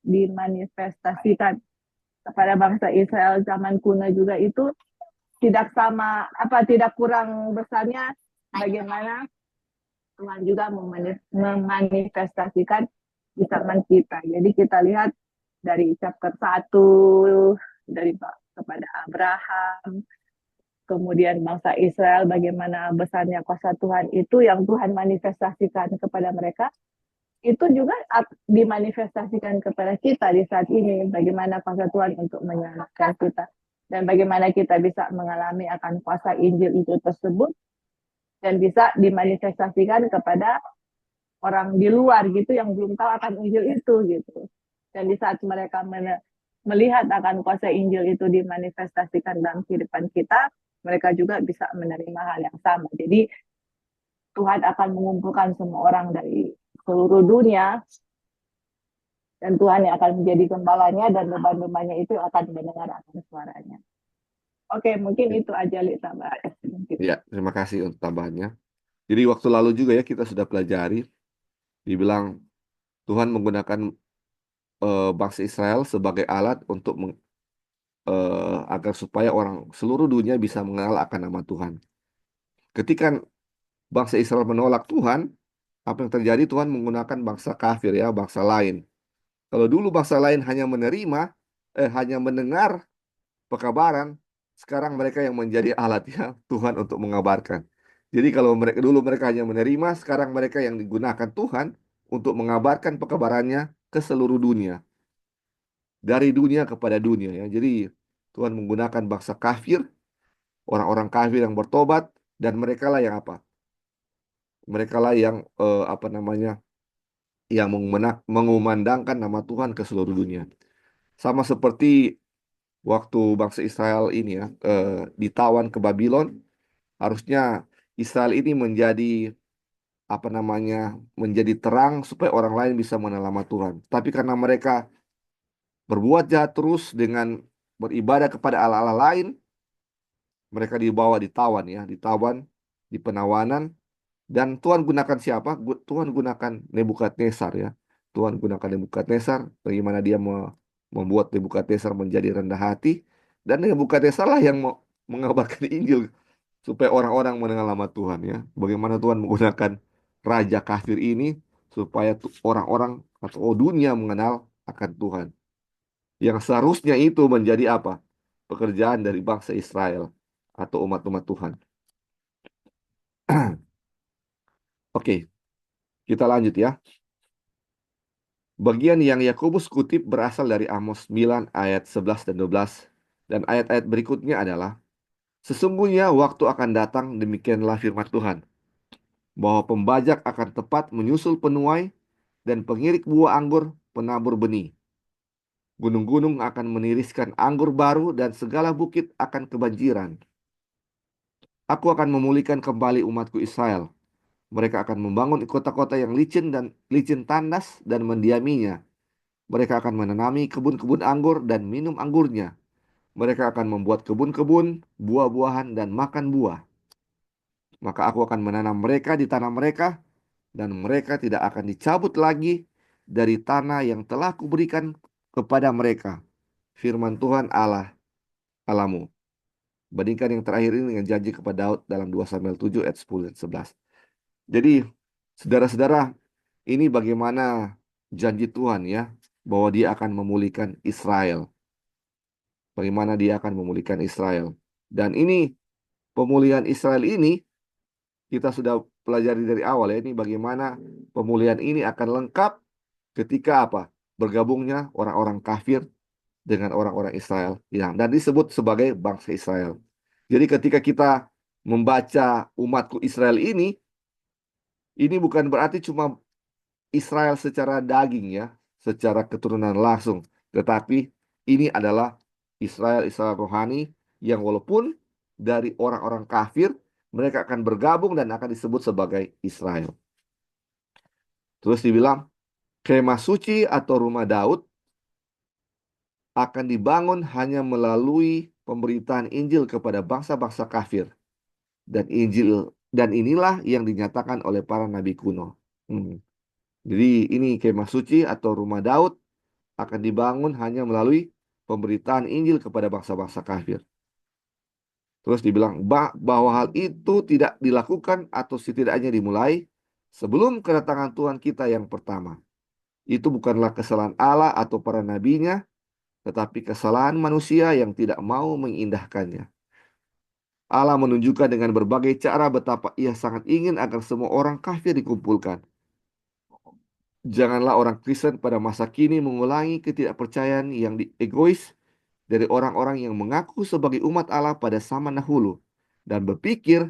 dimanifestasikan kepada bangsa Israel zaman kuno juga itu tidak sama apa tidak kurang besarnya bagaimana Tuhan juga memanifestasikan di zaman kita. Jadi kita lihat dari chapter 1 dari kepada Abraham, kemudian bangsa Israel bagaimana besarnya kuasa Tuhan itu yang Tuhan manifestasikan kepada mereka itu juga dimanifestasikan kepada kita di saat ini bagaimana kuasa Tuhan untuk menyelamatkan kita dan bagaimana kita bisa mengalami akan kuasa Injil itu tersebut dan bisa dimanifestasikan kepada orang di luar gitu yang belum tahu akan Injil itu gitu. Dan di saat mereka melihat akan kuasa Injil itu dimanifestasikan dalam kehidupan kita, mereka juga bisa menerima hal yang sama. Jadi Tuhan akan mengumpulkan semua orang dari seluruh dunia dan Tuhan yang akan menjadi gembalanya dan domba-dombanya itu akan mendengar akan suaranya. Oke, mungkin itu aja Li tambah. Ya, terima kasih untuk tambahannya. Jadi waktu lalu juga ya kita sudah pelajari, dibilang Tuhan menggunakan bangsa Israel sebagai alat untuk agar supaya orang seluruh dunia bisa mengenal akan nama Tuhan. Ketika bangsa Israel menolak Tuhan, apa yang terjadi? Tuhan menggunakan bangsa kafir ya, bangsa lain. Kalau dulu bangsa lain hanya menerima, hanya mendengar pekabaran, sekarang mereka yang menjadi alatnya Tuhan untuk mengabarkan. Jadi kalau mereka hanya menerima, sekarang mereka yang digunakan Tuhan untuk mengabarkan pekabarannya ke seluruh dunia, dari dunia kepada dunia ya. Jadi Tuhan menggunakan bangsa kafir, orang-orang kafir yang bertobat, dan mereka lah yang apa? Mereka lah yang apa namanya? Yang mengumandangkan nama Tuhan ke seluruh dunia. Sama seperti waktu bangsa Israel ini ya ditawan ke Babylon, harusnya Israel ini menjadi apa namanya? Menjadi terang supaya orang lain bisa mengenal nama Tuhan. Tapi karena mereka berbuat jahat terus dengan beribadah kepada allah-allah lain, mereka dibawa ditawan ya, ditawan di penawanan. Dan Tuhan gunakan siapa? Tuhan gunakan Nebukadnezar ya. Tuhan gunakan Nebukadnezar, bagaimana dia membuat Nebukadnezar menjadi rendah hati. Dan Nebukadnezar lah yang mengabarkan Injil supaya orang-orang mengenal nama Tuhan ya. Bagaimana Tuhan menggunakan raja kafir ini supaya orang-orang atau dunia mengenal akan Tuhan. Yang seharusnya itu menjadi apa? Pekerjaan dari bangsa Israel atau umat-umat Tuhan. Oke, kita lanjut ya. Bagian yang Yakobus kutip berasal dari Amos 9 ayat 11 dan 12. Dan ayat-ayat berikutnya adalah, sesungguhnya waktu akan datang, demikianlah firman Tuhan, bahwa pembajak akan tepat menyusul penuai, dan pengirik buah anggur penabur benih. Gunung-gunung akan meniriskan anggur baru, dan segala bukit akan kebanjiran. Aku akan memulihkan kembali umatku Israel. Mereka akan membangun kota-kota yang licin dan licin tandas dan mendiaminya. Mereka akan menanami kebun-kebun anggur dan minum anggurnya. Mereka akan membuat kebun-kebun, buah-buahan, dan makan buah. Maka aku akan menanam mereka di tanah mereka, dan mereka tidak akan dicabut lagi dari tanah yang telah kuberikan kepada mereka. Firman Tuhan Allah, Alamu. Bandingkan yang terakhir ini dengan janji kepada Daud dalam 2 Samuel 7 ayat 10 dan 11. Jadi, saudara-saudara, ini bagaimana janji Tuhan ya, bahwa dia akan memulihkan Israel. Bagaimana dia akan memulihkan Israel. Dan ini, pemulihan Israel ini, kita sudah pelajari dari awal ya, ini bagaimana pemulihan ini akan lengkap ketika apa? Bergabungnya orang-orang kafir dengan orang-orang Israel. Ya, dan disebut sebagai bangsa Israel. Jadi ketika kita membaca umatku Israel ini bukan berarti cuma Israel secara daging ya, secara keturunan langsung. Tetapi ini adalah Israel rohani yang walaupun dari orang-orang kafir, mereka akan bergabung dan akan disebut sebagai Israel. Terus dibilang, kemah suci atau rumah Daud akan dibangun hanya melalui pemberitaan Injil kepada bangsa-bangsa kafir. Dan inilah yang dinyatakan oleh para nabi kuno. Jadi ini kemah suci atau rumah Daud akan dibangun hanya melalui pemberitaan Injil kepada bangsa-bangsa kafir. Terus dibilang bahwa hal itu tidak dilakukan atau setidaknya dimulai sebelum kedatangan Tuhan kita yang pertama. Itu bukanlah kesalahan Allah atau para nabinya, tetapi kesalahan manusia yang tidak mau mengindahkannya. Allah menunjukkan dengan berbagai cara betapa ia sangat ingin agar semua orang kafir dikumpulkan. Janganlah orang Kristen pada masa kini mengulangi ketidakpercayaan yang egois dari orang-orang yang mengaku sebagai umat Allah pada zaman dahulu dan berpikir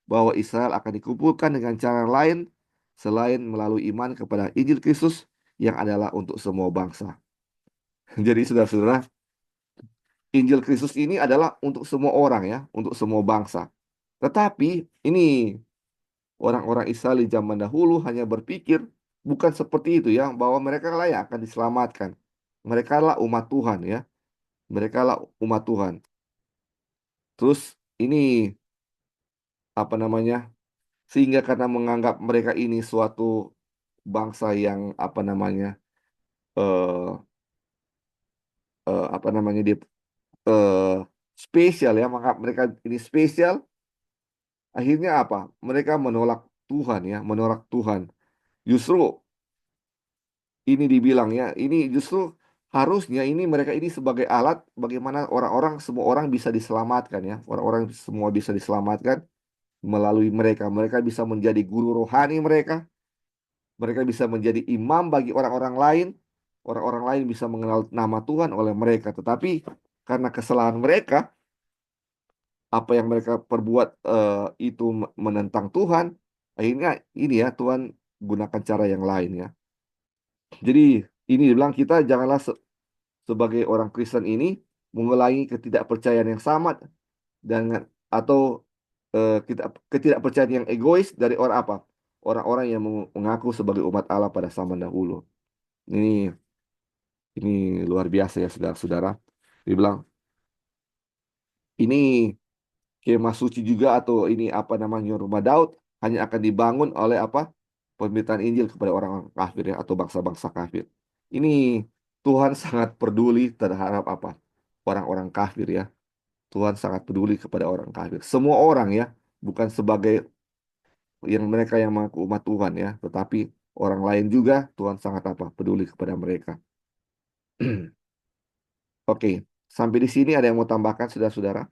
bahwa Israel akan dikumpulkan dengan cara lain selain melalui iman kepada Injil Kristus yang adalah untuk semua bangsa. Jadi saudara-saudara, Injil Kristus ini adalah untuk semua orang ya, untuk semua bangsa. Tetapi ini orang-orang Israel di zaman dahulu hanya berpikir bukan seperti itu ya, bahwa mereka lah yang akan diselamatkan. Mereka lah umat Tuhan ya, mereka lah umat Tuhan. Terus ini apa namanya? Sehingga karena menganggap mereka ini suatu bangsa yang apa namanya? eh apa namanya dia eh spesial ya, menganggap mereka ini spesial. Akhirnya apa? Mereka menolak Tuhan ya, menolak Tuhan. Justru ini dibilang ya, ini justru harusnya ini mereka ini sebagai alat bagaimana orang-orang semua orang bisa diselamatkan ya. Orang-orang semua bisa diselamatkan melalui mereka. Mereka bisa menjadi guru rohani mereka. Mereka bisa menjadi imam bagi orang-orang lain. Orang-orang lain bisa mengenal nama Tuhan oleh mereka. Tetapi karena kesalahan mereka, apa yang mereka perbuat itu menentang Tuhan, akhirnya ini ya Tuhan gunakan cara yang lain ya. Jadi ini dibilang kita janganlah sebagai orang Kristen ini mengulangi ketidakpercayaan yang sama dengan atau ketidakpercayaan yang egois dari orang apa? Orang-orang yang mengaku sebagai umat Allah pada zaman dahulu. Ini ini luar biasa ya saudara-saudara. Dibilang ini kemah suci juga atau ini apa namanya rumah Daud hanya akan dibangun oleh apa? Pemberitaan Injil kepada orang kafir ya atau bangsa-bangsa kafir. Ini Tuhan sangat peduli terhadap apa? Orang-orang kafir ya. Tuhan sangat peduli kepada orang kafir. Semua orang ya, bukan sebagai yang mereka yang mengaku umat Tuhan ya, tetapi orang lain juga Tuhan sangat apa? Peduli kepada mereka. Oke, sampai di sini ada yang mau tambahkan saudara-saudara?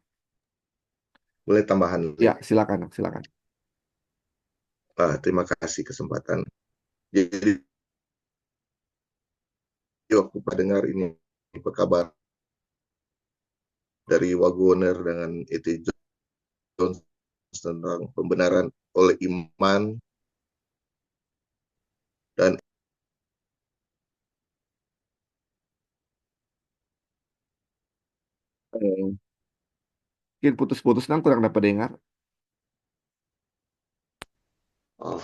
Boleh tambahan, Ya, Le? silakan, silakan. Terima kasih kesempatan. Jadi waktu Pak dengar ini apa kabar dari Wagoner dengan E.T. Jones tentang pembenaran oleh iman dan Eh, Mungkin putus-putus nang kurang dapat dengar. oh,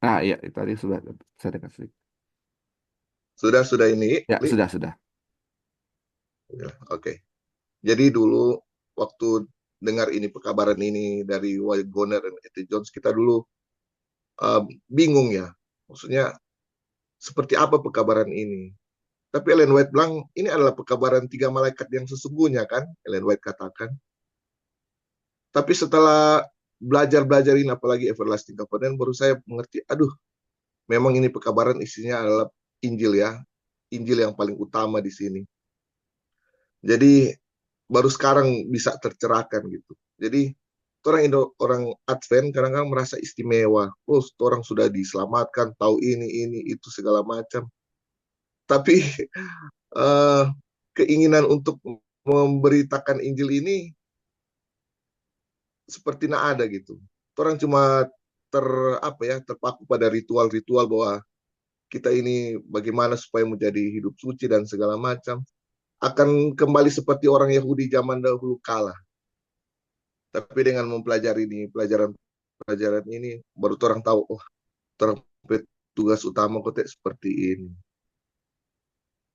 Ah, iya, itu tadi sudah saya dengar sedikit. sudah ini, Ya, Li? sudah, sudah. Ya, oke. Jadi dulu waktu dengar ini pekabaran ini dari Wagoner dan E.T. Jones, kita dulu bingung ya. Maksudnya seperti apa pekabaran ini? Tapi Ellen White bilang ini adalah pekabaran tiga malaikat yang sesungguhnya kan, Ellen White katakan. Tapi setelah belajar-belajar ini, apalagi Everlasting Covenant, baru saya mengerti, aduh, memang ini pekabaran isinya adalah Injil ya, Injil yang paling utama di sini. Jadi baru sekarang bisa tercerahkan gitu. Jadi orang Indo, orang Advent kadang-kadang merasa istimewa. Oh, orang sudah diselamatkan, tahu ini itu segala macam. Tapi uh, keinginan untuk memberitakan Injil ini seperti tidak ada gitu. Orang cuma ter apa ya terpaku pada ritual-ritual bahwa kita ini bagaimana supaya menjadi hidup suci dan segala macam akan kembali seperti orang Yahudi zaman dahulu kala. Tapi dengan mempelajari ini pelajaran ini baru orang tahu oh orang tugas utama kota seperti ini.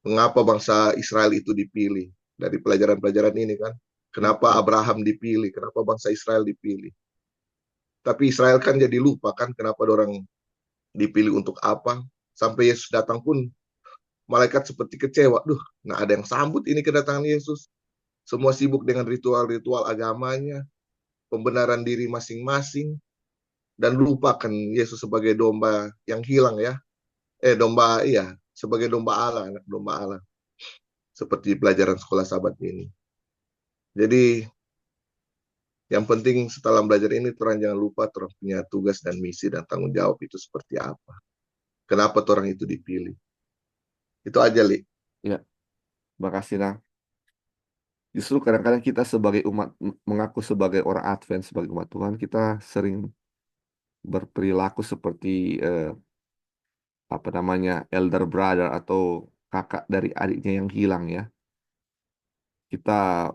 Mengapa bangsa Israel itu dipilih dari pelajaran-pelajaran ini kan? Kenapa Abraham dipilih? Kenapa bangsa Israel dipilih? Tapi Israel kan jadi lupa kan kenapa orang dipilih untuk apa. Sampai Yesus datang pun malaikat seperti kecewa. Duh, nggak ada yang sambut ini kedatangan Yesus. Semua sibuk dengan ritual-ritual agamanya, pembenaran diri masing-masing, dan lupakan Yesus sebagai domba yang hilang ya. Domba, iya, sebagai domba Allah, anak domba Allah. Seperti pelajaran sekolah sahabat ini. Jadi yang penting setelah belajar ini, orang jangan lupa orang punya tugas dan misi dan tanggung jawab itu seperti apa. Kenapa orang itu dipilih. Itu aja, Li. Ya, makasih, Nang. Justru kadang-kadang kita sebagai umat, mengaku sebagai orang Advent, sebagai umat Tuhan, kita sering berperilaku seperti apa namanya, elder brother atau kakak dari adiknya yang hilang ya. Kita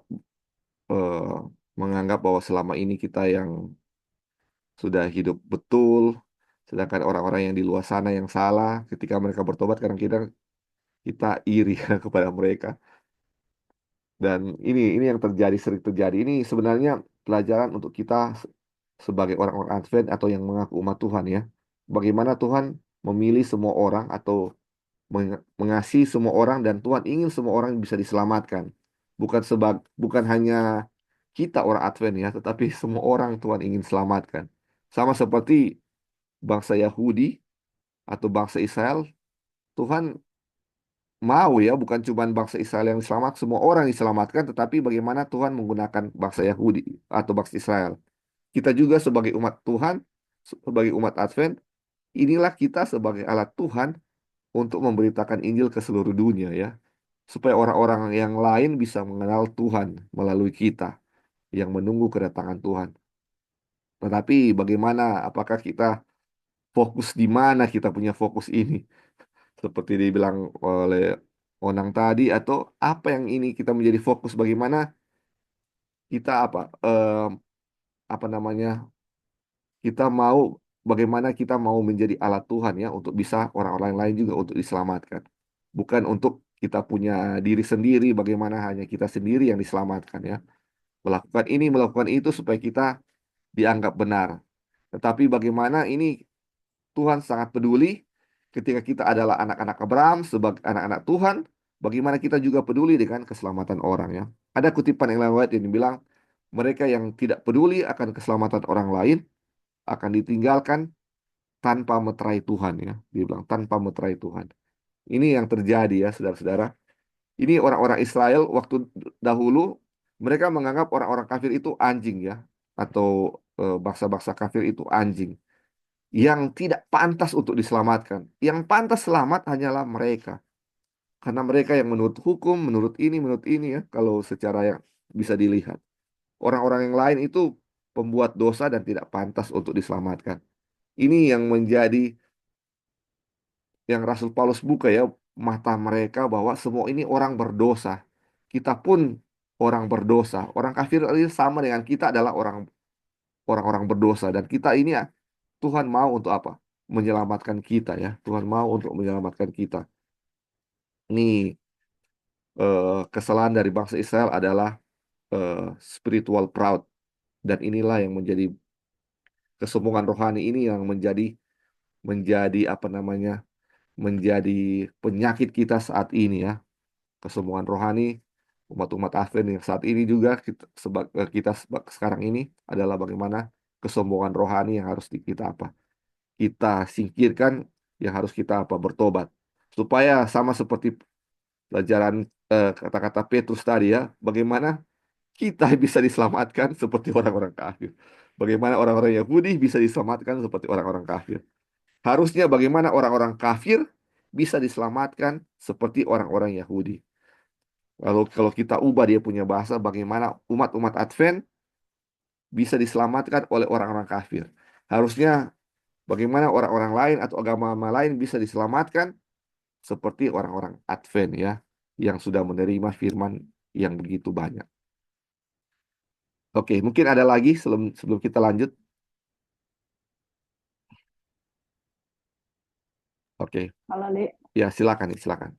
eh, menganggap bahwa selama ini kita yang sudah hidup betul, sedangkan orang-orang yang di luar sana yang salah, ketika mereka bertobat, kadang kita iri kepada mereka. Dan ini yang terjadi, sering terjadi. Ini sebenarnya pelajaran untuk kita sebagai orang-orang Advent atau yang mengaku umat Tuhan ya. Bagaimana Tuhan memilih semua orang atau mengasihi semua orang, dan Tuhan ingin semua orang bisa diselamatkan. Bukan hanya kita orang Advent ya, tetapi semua orang Tuhan ingin selamatkan. Sama seperti bangsa Yahudi atau bangsa Israel, Tuhan mau ya, bukan cuma bangsa Israel yang diselamat, semua orang diselamatkan, tetapi bagaimana Tuhan menggunakan bangsa Yahudi atau bangsa Israel. Kita juga sebagai umat Tuhan, sebagai umat Advent, inilah kita sebagai alat Tuhan untuk memberitakan Injil ke seluruh dunia ya, supaya orang-orang yang lain bisa mengenal Tuhan melalui kita yang menunggu kedatangan Tuhan. Tetapi bagaimana, apakah kita fokus di mana kita punya fokus ini? Seperti dibilang oleh Onang tadi, atau apa yang ini kita menjadi fokus, bagaimana kita apa namanya, kita mau, bagaimana kita mau menjadi alat Tuhan ya untuk bisa orang-orang lain juga untuk diselamatkan. Bukan untuk kita punya diri sendiri, bagaimana hanya kita sendiri yang diselamatkan ya. Melakukan ini, melakukan itu supaya kita dianggap benar. Tetapi bagaimana ini, Tuhan sangat peduli ketika kita adalah anak-anak Abraham, sebagai anak-anak Tuhan, bagaimana kita juga peduli dengan keselamatan orang ya. Ada kutipan yang lewat yang bilang, mereka yang tidak peduli akan keselamatan orang lain akan ditinggalkan tanpa meterai Tuhan ya. Dia bilang tanpa meterai Tuhan. Ini yang terjadi ya, saudara-saudara. Ini orang-orang Israel waktu dahulu, mereka menganggap orang-orang kafir itu anjing ya, atau bangsa-bangsa kafir itu anjing yang tidak pantas untuk diselamatkan. Yang pantas selamat hanyalah mereka. Karena mereka yang menurut hukum, menurut ini ya, kalau secara yang bisa dilihat. Orang-orang yang lain itu pembuat dosa dan tidak pantas untuk diselamatkan. Ini yang menjadi, yang Rasul Paulus buka ya, mata mereka bahwa semua ini orang berdosa. Kita pun orang berdosa. Orang kafir ini sama dengan kita, adalah orang-orang berdosa, dan kita ini ya, Tuhan mau untuk apa? Menyelamatkan kita ya. Tuhan mau untuk menyelamatkan kita. Ini kesalahan dari bangsa Israel adalah spiritual proud, dan inilah yang menjadi kesombongan rohani, ini yang menjadi apa namanya? Menjadi penyakit kita saat ini ya. Kesombongan rohani umat-umat Advent yang saat ini juga sekarang ini adalah bagaimana kesombongan rohani yang harus kita apa? Kita singkirkan, yang harus kita apa? Bertobat. Supaya sama seperti pelajaran kata-kata Petrus tadi ya, bagaimana kita bisa diselamatkan seperti orang-orang kafir. Bagaimana orang-orang Yahudi bisa diselamatkan seperti orang-orang kafir. Harusnya bagaimana orang-orang kafir bisa diselamatkan seperti orang-orang Yahudi. Lalu kalau kita ubah dia punya bahasa, bagaimana umat-umat Advent bisa diselamatkan oleh orang-orang kafir. Harusnya bagaimana orang-orang lain atau agama lain bisa diselamatkan seperti orang-orang Advent ya, yang sudah menerima firman yang begitu banyak. Oke, mungkin ada lagi sebelum sebelum kita lanjut. Oke, Kalau ya silakan nih, silakan.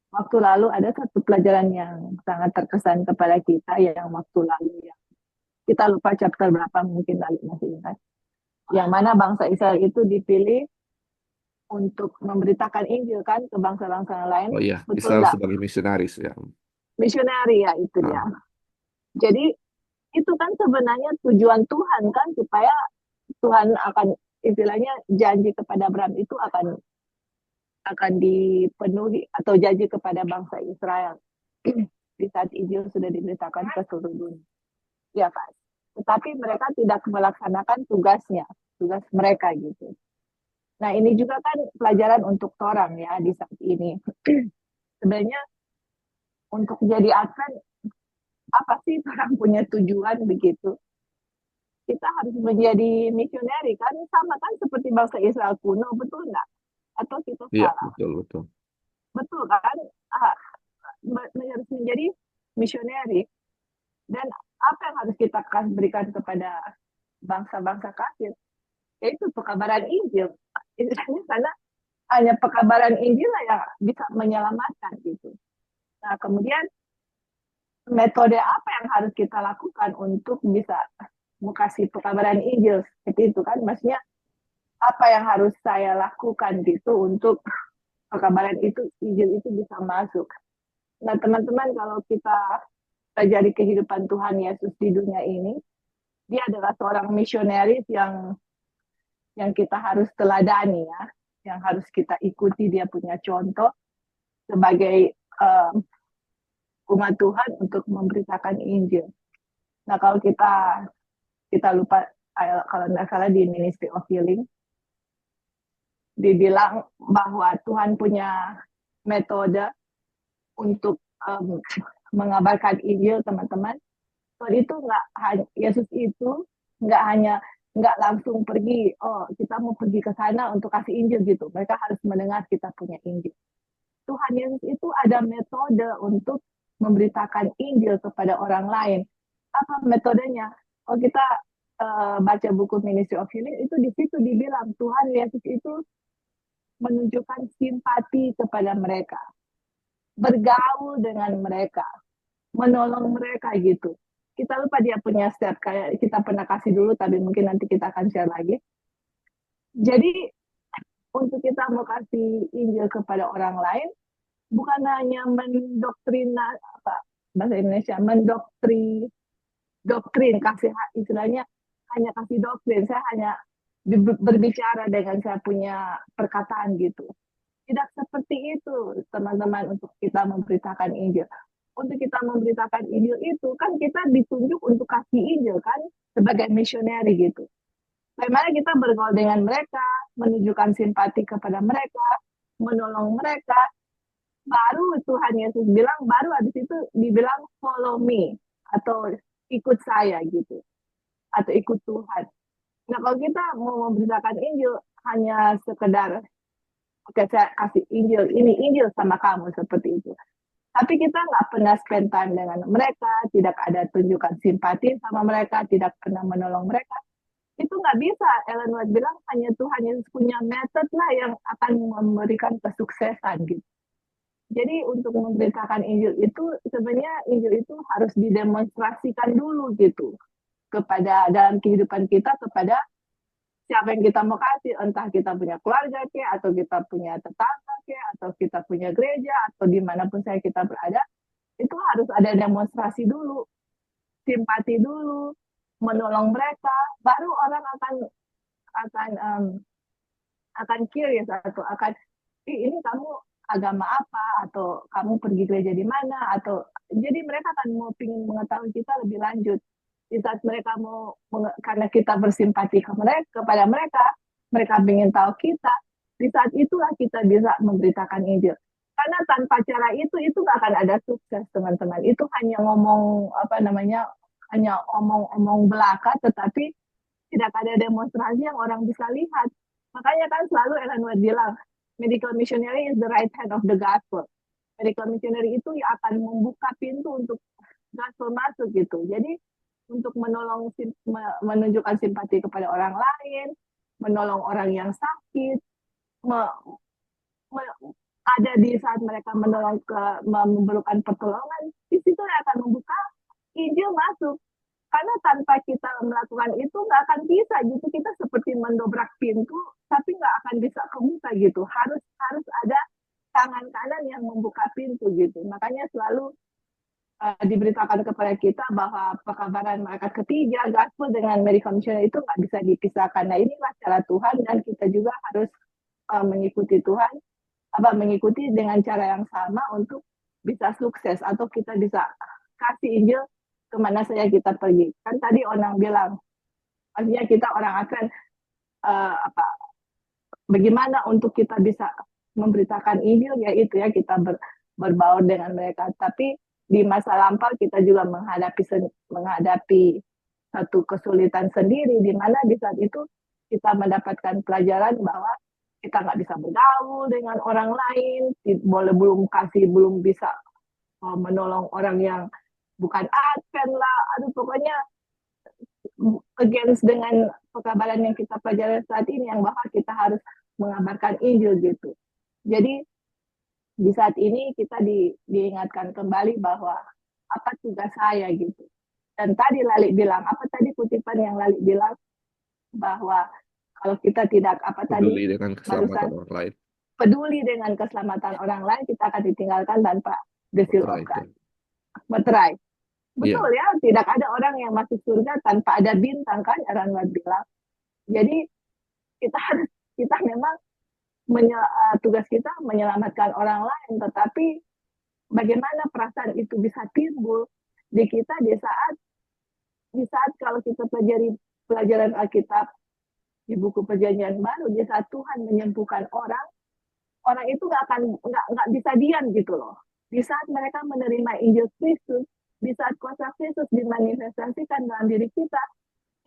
waktu lalu ada satu pelajaran yang sangat terkesan kepada kita, yang waktu lalu ya. Kita lupa chapter berapa, mungkin lalu masih ingat. Yang mana bangsa Israel itu dipilih untuk memberitakan Injil kan ke bangsa-bangsa lain, Oh iya, betul Israel nggak? sebagai misionaris ya. Misioneri ya, itu dia. Nah, Jadi itu kan sebenarnya tujuan Tuhan kan, supaya Tuhan akan, istilahnya janji kepada Abraham itu akan dipenuhi, atau janji kepada bangsa Israel di saat Injil sudah diberitakan ke seluruh dunia. Ya kan? Tetapi mereka tidak melaksanakan tugas mereka gitu. Nah, ini juga kan pelajaran untuk orang ya di saat ini. sebenarnya untuk jadi Advent apa sih orang punya tujuan begitu? Kita harus menjadi misioneri kan, sama kan seperti bangsa Israel kuno, betul nggak? Atau kita Iya, salah? betul, betul. Betul kan? Ah, harus menjadi misioneri. Dan apa yang harus kita berikan kepada bangsa-bangsa kafir? Yaitu pekabaran Injil. Istilahnya karena hanya pekabaran Injil lah yang bisa menyelamatkan gitu. Nah, kemudian metode apa yang harus kita lakukan untuk bisa kasih pekabaran Injil seperti itu kan? Maksudnya apa yang harus saya lakukan gitu untuk pekabaran itu, Injil itu bisa masuk. Nah, teman-teman, kalau kita pelajari kehidupan Tuhan Yesus di dunia ini, dia adalah seorang misionaris yang kita harus teladani ya, yang harus kita ikuti, dia punya contoh sebagai umat Tuhan untuk memberitakan Injil. Nah, kalau kita lupa, kalau nggak salah di Ministry of Healing dibilang bahwa Tuhan punya metode untuk mengabarkan Injil, teman-teman. Tuhan itu Yesus itu nggak langsung pergi, oh kita mau pergi ke sana untuk kasih Injil gitu. Mereka harus mendengar kita punya Injil. Tuhan Yesus itu ada metode untuk memberitakan Injil kepada orang lain. Apa metodenya? Kalau kita baca buku Ministry of Healing, itu di situ dibilang Tuhan Yesus itu menunjukkan simpati kepada mereka, bergaul dengan mereka, menolong mereka gitu. Kita lupa dia punya step, kayak kita pernah kasih dulu, tapi mungkin nanti kita akan share lagi. Jadi untuk kita mau kasih Injil kepada orang lain, bukan hanya bahasa Indonesia, doktrin, kasih istilahnya hanya kasih doktrin. Saya hanya berbicara dengan saya punya perkataan gitu. Tidak seperti itu, teman-teman, untuk kita memberitakan Injil. Untuk kita memberitakan Injil itu kan kita ditunjuk untuk kasih Injil kan sebagai misioneri gitu. Bagaimana kita bergaul dengan mereka, menunjukkan simpati kepada mereka, menolong mereka. Baru Tuhan Yesus bilang, baru habis itu dibilang follow me atau ikut saya gitu, atau ikut Tuhan. Nah, kalau kita mau memberitakan Injil hanya sekedar oke, saya kasih Injil, ini Injil sama kamu, seperti itu. Tapi kita nggak pernah spend time dengan mereka, tidak ada tunjukkan simpati sama mereka, tidak pernah menolong mereka. Itu nggak bisa. Ellen White bilang hanya Tuhan yang punya method lah yang akan memberikan kesuksesan gitu. Jadi untuk memberitakan Injil itu, sebenarnya Injil itu harus didemonstrasikan dulu gitu kepada dalam kehidupan kita kepada siapa yang kita mau kasih, entah kita punya keluarga ke, atau kita punya tetangga ke, atau kita punya gereja, atau dimanapun saya kita berada, itu harus ada demonstrasi dulu, simpati dulu, menolong mereka, baru orang akan curious atau akan ini kamu agama apa, atau kamu pergi gereja di mana, atau jadi mereka akan mau ingin mengetahui kita lebih lanjut. Di saat mereka karena kita bersimpati kepada mereka, mereka ingin tahu kita. Di saat itulah kita bisa memberitakan Injil. Karena tanpa cara itu nggak akan ada sukses, teman-teman. Itu hanya hanya omong-omong belaka, tetapi tidak ada demonstrasi yang orang bisa lihat. Makanya kan selalu Ellen White bilang, medical missionary is the right hand of the gospel. Medical missionary itu yang akan membuka pintu untuk gospel masuk gitu. Jadi untuk menunjukkan simpati kepada orang lain, menolong orang yang sakit, ada di saat mereka memerlukan pertolongan, di situ akan membuka Injil masuk. Karena tanpa kita melakukan itu nggak akan bisa gitu. Kita seperti mendobrak pintu, tapi nggak akan bisa kebuka gitu. Harus ada tangan kanan yang membuka pintu gitu. Makanya selalu diberitakan kepada kita bahwa pekabaran malaikat ketiga, gospel dengan medical mission itu nggak bisa dipisahkan. Nah, inilah cara Tuhan, dan kita juga harus mengikuti Tuhan, mengikuti dengan cara yang sama untuk bisa sukses, atau kita bisa kasih Injil kemana saja kita pergi. Kan tadi Onang bilang, artinya kita orang akan bagaimana untuk kita bisa memberitakan Injil, yaitu ya kita berbaur dengan mereka. Tapi di masa lampau kita juga menghadapi satu kesulitan sendiri, di mana di saat itu kita mendapatkan pelajaran bahwa kita nggak bisa bergaul dengan orang lain, belum bisa menolong orang yang bukan Advent lah, aduh pokoknya against dengan pekabaran yang kita pelajari saat ini, yang bahwa kita harus mengabarkan Injil gitu. Jadi di saat ini kita diingatkan kembali bahwa apa tugas saya gitu. Dan tadi Lali bilang, apa tadi kutipan yang Lali bilang, bahwa kalau kita tidak Peduli dengan keselamatan barusan orang lain. peduli dengan keselamatan orang lain, kita akan ditinggalkan tanpa the seal of Betul itu. God. Meterai. Iya. Betul ya, tidak ada orang yang masuk surga tanpa ada bintang kan, Aaron bilang. Jadi kita memang tugas kita menyelamatkan orang lain, tetapi bagaimana perasaan itu bisa timbul di kita di saat kalau kita pelajari pelajaran Alkitab di buku Perjanjian Baru, di saat Tuhan menyembuhkan orang itu nggak bisa diam gitu loh. Di saat mereka menerima Injil Kristus, di saat kuasa Kristus dimanifestasikan dalam diri kita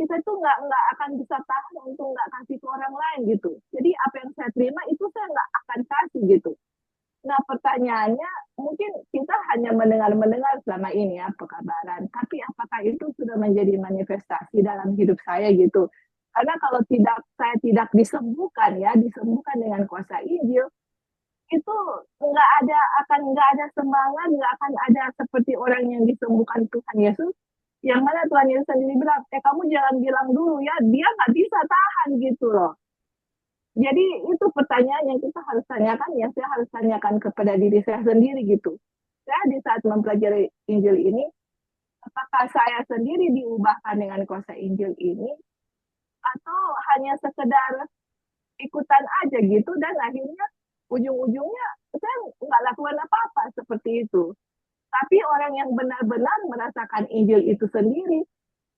itu nggak akan bisa tahan untuk nggak kasih ke orang lain gitu. Jadi apa yang saya terima itu saya nggak akan kasih gitu. Nah pertanyaannya, mungkin kita hanya mendengar selama ini ya pekabaran, tapi apakah itu sudah menjadi manifestasi dalam hidup saya gitu? Karena kalau saya tidak disembuhkan dengan kuasa Injil, itu nggak ada semangat, nggak akan ada seperti orang yang disembuhkan Tuhan Yesus, yang mana Tuhan Yesus sendiri bilang, kamu jangan bilang dulu ya, dia nggak bisa tahan gitu loh. Jadi itu pertanyaan yang kita harus tanyakan, ya saya harus tanyakan kepada diri saya sendiri gitu. Saya di saat mempelajari Injil ini, apakah saya sendiri diubahkan dengan kuasa Injil ini, atau hanya sekedar ikutan aja gitu, dan akhirnya ujung-ujungnya saya nggak lakukan apa-apa seperti itu. Tapi orang yang benar-benar merasakan Injil itu sendiri,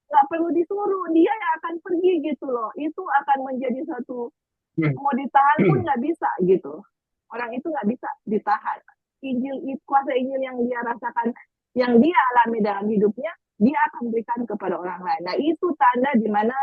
nggak perlu disuruh, dia yang akan pergi gitu loh. Itu akan menjadi satu, mau ditahan pun nggak bisa gitu. Orang itu nggak bisa ditahan. Kuasa Injil yang dia rasakan, yang dia alami dalam hidupnya, dia akan berikan kepada orang lain. Nah itu tanda di mana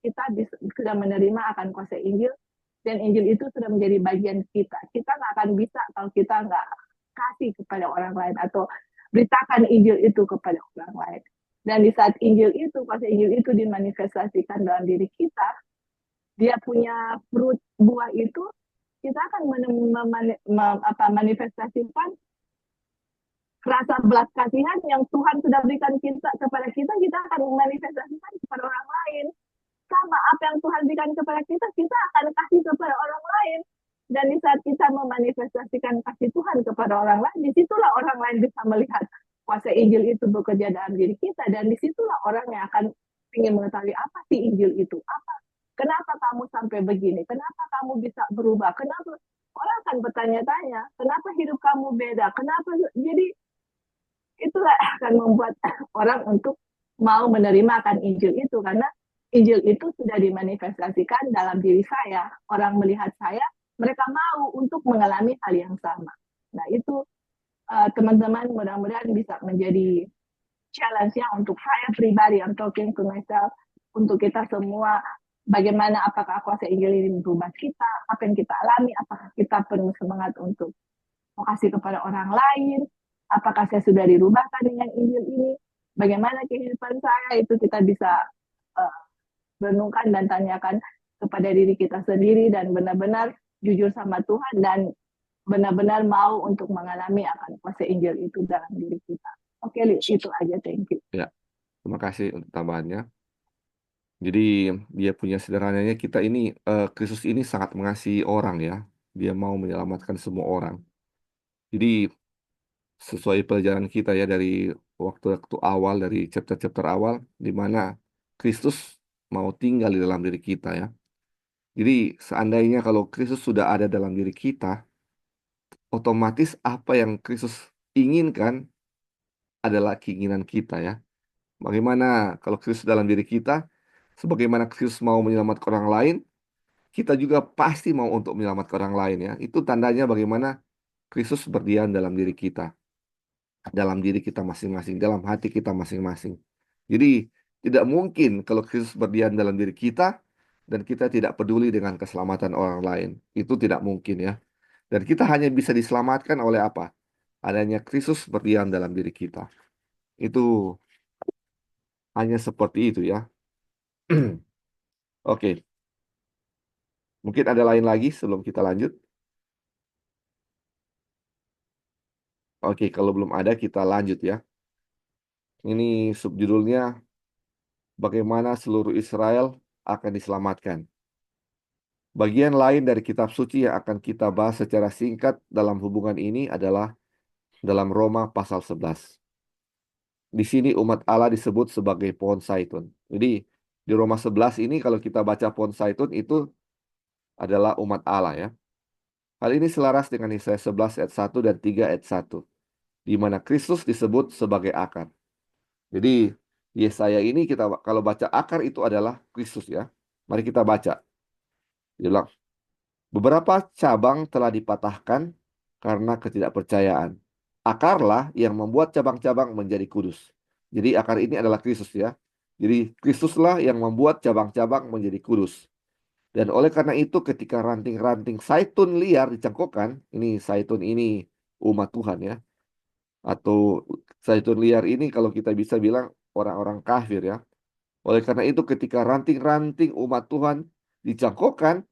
kita sudah menerima akan kuasa Injil, dan Injil itu sudah menjadi bagian kita. Kita nggak akan bisa kalau kita nggak kasih kepada orang lain atau beritakan Injil itu kepada orang lain. Dan di saat Injil itu, kuasa Injil itu dimanifestasikan dalam diri kita, dia punya buah itu, kita akan manifestasikan rasa belas kasihan yang Tuhan sudah berikan kepada kita akan manifestasikan kepada orang lain. Sama apa yang Tuhan berikan kepada kita akan kasih kepada orang lain. Dan di saat kita memanifestasikan kasih Tuhan kepada orang lain, disitulah orang lain bisa melihat kuasa Injil itu bekerja dalam diri kita. Dan disitulah orang yang akan ingin mengetahui apa sih Injil itu. Kenapa kamu sampai begini? Kenapa kamu bisa berubah? Kenapa? Orang akan bertanya-tanya, kenapa hidup kamu beda? Kenapa? Jadi itulah akan membuat orang untuk mau menerima akan Injil itu, karena Injil itu sudah dimanifestasikan dalam diri saya. Orang melihat saya, mereka mau untuk mengalami hal yang sama. Nah itu teman-teman mudah-mudahan bisa menjadi challenge-nya untuk saya pribadi, I'm talking to myself, untuk kita semua, bagaimana apakah kuasa Injil ini merubah kita, apa yang kita alami, apakah kita penuh semangat untuk kasih kepada orang lain, apakah saya sudah dirubahkan dengan Injil ini, bagaimana kehidupan saya, itu kita bisa renungkan dan tanyakan kepada diri kita sendiri, dan benar-benar jujur sama Tuhan, dan benar-benar mau untuk mengalami akan kuasa Injil itu dalam diri kita. Oke, itu aja, thank you. Ya, terima kasih untuk tambahannya. Jadi dia punya sederhananya, kita ini Kristus ini sangat mengasihi orang ya. Dia mau menyelamatkan semua orang. Jadi sesuai pelajaran kita ya dari waktu-waktu awal, dari chapter-chapter awal, di mana Kristus mau tinggal di dalam diri kita ya. Jadi seandainya kalau Kristus sudah ada dalam diri kita, otomatis apa yang Kristus inginkan adalah keinginan kita ya. Bagaimana kalau Kristus dalam diri kita, sebagaimana Kristus mau menyelamatkan orang lain, kita juga pasti mau untuk menyelamatkan orang lain ya. Itu tandanya bagaimana Kristus berdiam dalam diri kita, masing-masing, dalam hati kita masing-masing. Jadi tidak mungkin kalau Kristus berdiam dalam diri kita dan kita tidak peduli dengan keselamatan orang lain. Itu tidak mungkin ya. Dan kita hanya bisa diselamatkan oleh apa? Adanya Kristus berdiam dalam diri kita. Itu hanya seperti itu ya. Oke, mungkin ada lain lagi sebelum kita lanjut. Oke, kalau belum ada kita lanjut ya. Ini subjudulnya bagaimana seluruh Israel akan diselamatkan. Bagian lain dari kitab suci yang akan kita bahas secara singkat dalam hubungan ini adalah dalam Roma pasal 11. Di sini umat Allah disebut sebagai pohon zaitun. Jadi di Roma 11 ini kalau kita baca pohon zaitun itu adalah umat Allah ya. Hal ini selaras dengan Yesaya 11 ayat 1 dan 3 ayat 1, di mana Kristus disebut sebagai akar. Jadi Yesaya ini kita kalau baca akar itu adalah Kristus ya. Mari kita baca. Dia bilang, beberapa cabang telah dipatahkan karena ketidakpercayaan. Akarlah yang membuat cabang-cabang menjadi kudus. Jadi akar ini adalah Kristus ya. Jadi Kristuslah yang membuat cabang-cabang menjadi kudus. Dan oleh karena itu ketika ranting-ranting zaitun liar dicangkokkan, ini zaitun ini umat Tuhan ya. Atau zaitun liar ini kalau kita bisa bilang orang-orang kafir ya. Oleh karena itu ketika ranting-ranting umat Tuhan dicangkokkan,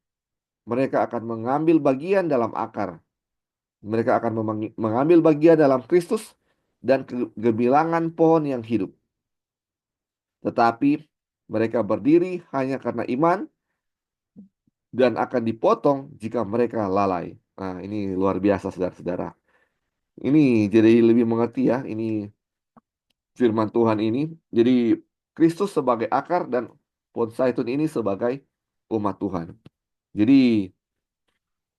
mereka akan mengambil bagian dalam akar. Mereka akan mengambil bagian dalam Kristus dan kegemilangan pohon yang hidup. Tetapi mereka berdiri hanya karena iman dan akan dipotong jika mereka lalai. Nah, ini luar biasa saudara-saudara. Ini jadi lebih mengerti ya, ini firman Tuhan ini. Jadi Kristus sebagai akar dan pohon zaitun ini sebagai umat Tuhan. Jadi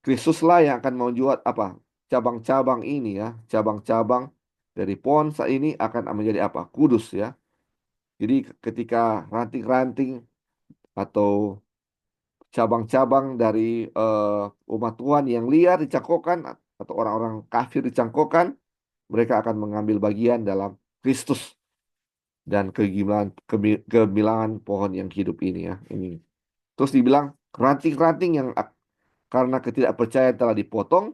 Kristuslah yang akan membuat apa? Cabang-cabang ini ya, cabang-cabang dari pohon ini akan menjadi apa? Kudus ya. Jadi ketika ranting-ranting atau cabang-cabang dari umat Tuhan yang liar dicangkokkan atau orang-orang kafir dicangkokkan, mereka akan mengambil bagian dalam Kristus dan kegemilangan pohon yang hidup ini ya. Ini. Terus dibilang ranting-ranting yang karena ketidakpercayaan telah dipotong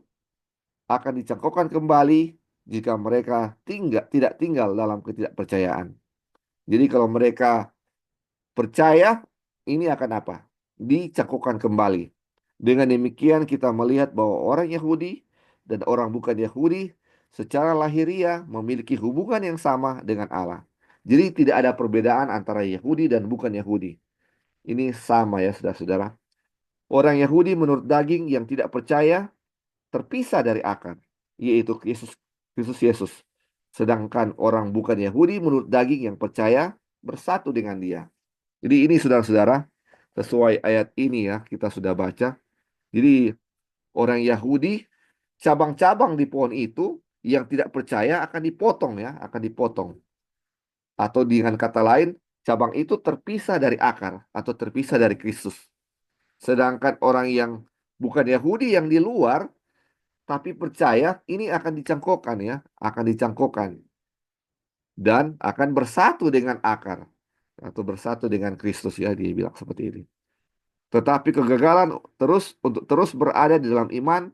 akan dicangkokkan kembali jika mereka tidak tinggal dalam ketidakpercayaan. Jadi kalau mereka percaya, ini akan apa? Dicangkokkan kembali. Dengan demikian kita melihat bahwa orang Yahudi dan orang bukan Yahudi secara lahiriah memiliki hubungan yang sama dengan Allah. Jadi tidak ada perbedaan antara Yahudi dan bukan Yahudi. Ini sama ya saudara-saudara. Orang Yahudi menurut daging yang tidak percaya terpisah dari akar, yaitu Kristus Yesus. Sedangkan orang bukan Yahudi menurut daging yang percaya bersatu dengan dia. Jadi ini saudara-saudara, sesuai ayat ini ya, kita sudah baca. Jadi orang Yahudi, cabang-cabang di pohon itu yang tidak percaya akan dipotong ya, akan dipotong. Atau dengan kata lain, cabang itu terpisah dari akar atau terpisah dari Kristus. Sedangkan orang yang bukan Yahudi yang di luar tapi percaya ini akan dicangkokkan ya, akan dicangkokkan dan akan bersatu dengan akar atau bersatu dengan Kristus ya, dia bilang seperti ini. Tetapi kegagalan untuk terus berada di dalam iman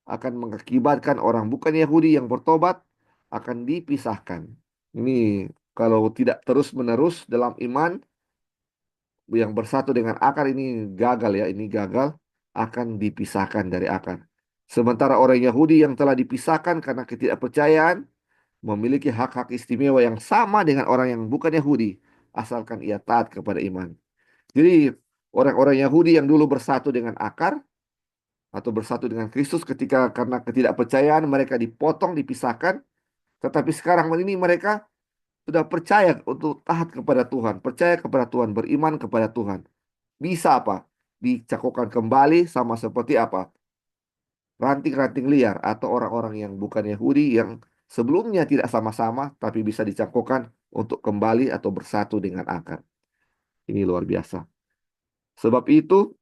akan mengakibatkan orang bukan Yahudi yang bertobat akan dipisahkan. Ini kalau tidak terus-menerus dalam iman yang bersatu dengan akar ini gagal ya, ini gagal akan dipisahkan dari akar. Sementara orang Yahudi yang telah dipisahkan karena ketidakpercayaan memiliki hak-hak istimewa yang sama dengan orang yang bukan Yahudi, asalkan ia taat kepada iman. Jadi orang-orang Yahudi yang dulu bersatu dengan akar atau bersatu dengan Kristus ketika karena ketidakpercayaan mereka dipotong, dipisahkan, tetapi sekarang ini mereka sudah percaya untuk taat kepada Tuhan, percaya kepada Tuhan, beriman kepada Tuhan. Bisa apa? Dicakokkan kembali sama seperti apa? Ranting-ranting liar atau orang-orang yang bukan Yahudi yang sebelumnya tidak sama-sama tapi bisa dicangkokkan untuk kembali atau bersatu dengan akar. Ini luar biasa. Sebab itu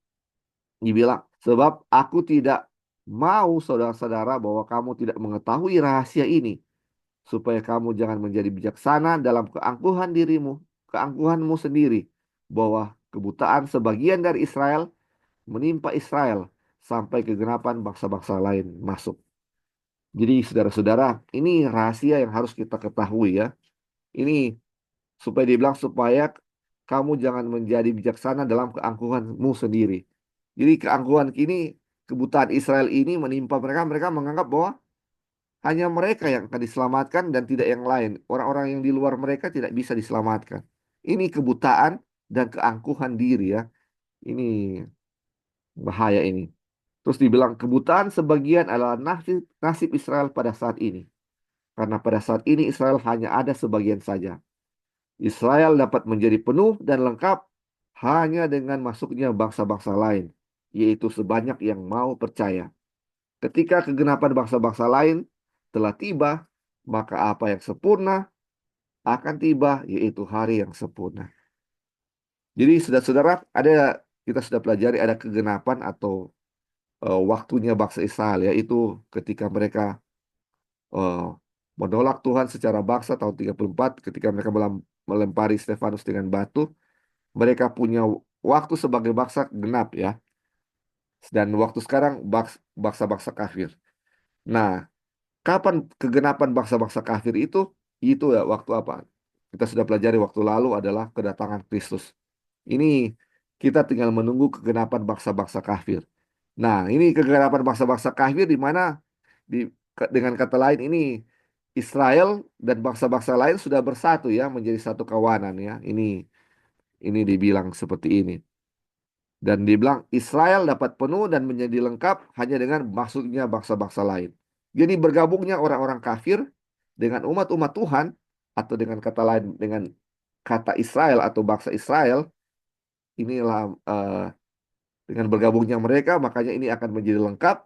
dibilang, sebab aku tidak Mau saudara-saudara bahwa kamu tidak mengetahui rahasia ini, supaya kamu jangan menjadi bijaksana dalam keangkuhan dirimu, keangkuhanmu sendiri, bahwa kebutaan sebagian dari Israel menimpa Israel sampai kegenapan bangsa-bangsa lain masuk. Jadi saudara-saudara, ini rahasia yang harus kita ketahui ya. Ini supaya dibilang supaya kamu jangan menjadi bijaksana dalam keangkuhanmu sendiri. Jadi keangkuhan kini, kebutaan Israel ini menimpa mereka, mereka menganggap bahwa hanya mereka yang akan diselamatkan dan tidak yang lain. Orang-orang yang di luar mereka tidak bisa diselamatkan. Ini kebutaan dan keangkuhan diri ya. Ini bahaya ini. Terus dibilang kebutaan sebagian adalah nasib, nasib Israel pada saat ini. Karena pada saat ini Israel hanya ada sebagian saja. Israel dapat menjadi penuh dan lengkap hanya dengan masuknya bangsa-bangsa lain, yaitu sebanyak yang mau percaya. Ketika kegenapan bangsa-bangsa lain telah tiba, maka apa yang sempurna akan tiba, yaitu hari yang sempurna. Jadi, saudara-saudara, kita sudah pelajari ada kegenapan atau waktunya bangsa Israel, yaitu ketika mereka eh, menolak Tuhan secara bangsa tahun 34, ketika mereka melempari Stefanus dengan batu, mereka punya waktu sebagai bangsa genap ya. Dan waktu sekarang bangsa-bangsa kafir. Nah, kapan kegenapan bangsa-bangsa kafir itu? Itu ya waktu apa? Kita sudah pelajari waktu lalu adalah kedatangan Kristus. Ini kita tinggal menunggu kegenapan bangsa-bangsa kafir. Nah, ini kegenapan bangsa-bangsa kafir di mana dengan kata lain ini Israel dan bangsa-bangsa lain sudah bersatu ya menjadi satu kawanan ya. Ini dibilang seperti ini. Dan dibilang Israel dapat penuh dan menjadi lengkap hanya dengan masuknya bangsa-bangsa lain. Jadi bergabungnya orang-orang kafir dengan umat-umat Tuhan, atau dengan kata lain dengan kata Israel atau bangsa Israel, inilah dengan bergabungnya mereka, makanya ini akan menjadi lengkap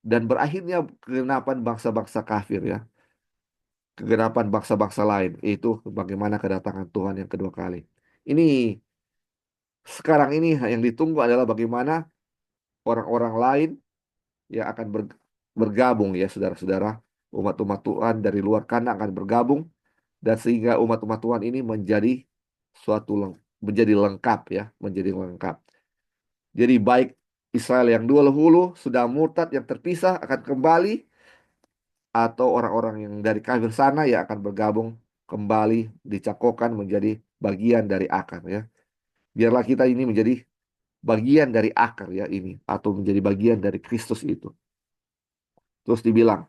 dan berakhirnya kegenapan bangsa-bangsa kafir ya. Kegenapan bangsa-bangsa lain, itu bagaimana kedatangan Tuhan yang kedua kali. Ini sekarang ini yang ditunggu adalah bagaimana orang-orang lain yang akan bergabung ya saudara-saudara. Umat-umat Tuhan dari luar kana akan bergabung dan sehingga umat-umat Tuhan ini menjadi menjadi lengkap ya, menjadi lengkap. Jadi baik Israel yang dahulu sudah murtad yang terpisah akan kembali, atau orang-orang yang dari kafir sana yang akan bergabung kembali dicakokkan menjadi bagian dari akar ya. Biarlah kita ini menjadi bagian dari akar ya ini, atau menjadi bagian dari Kristus itu. Terus dibilang,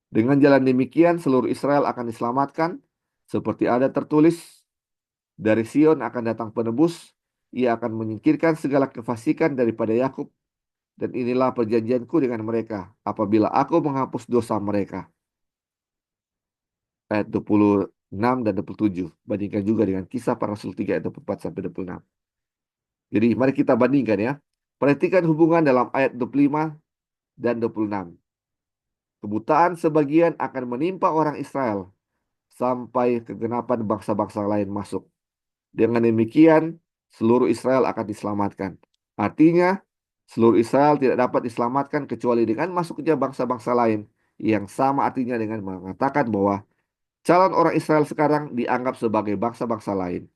dengan jalan demikian seluruh Israel akan diselamatkan, seperti ada tertulis, dari Sion akan datang penebus, ia akan menyingkirkan segala kefasikan daripada Yakub, dan inilah perjanjianku dengan mereka, apabila aku menghapus dosa mereka. Ayat 26 dan 27. Bandingkan juga dengan Kisah Para Rasul 3 ayat 24 sampai 26. Jadi mari kita bandingkan ya. Perhatikan hubungan dalam ayat 25 dan 26. Kebutaan sebagian akan menimpa orang Israel sampai kegenapan bangsa-bangsa lain masuk. Dengan demikian, seluruh Israel akan diselamatkan. Artinya, seluruh Israel tidak dapat diselamatkan kecuali dengan masuknya bangsa-bangsa lain, yang sama artinya dengan mengatakan bahwa calon orang Israel sekarang dianggap sebagai bangsa-bangsa lain.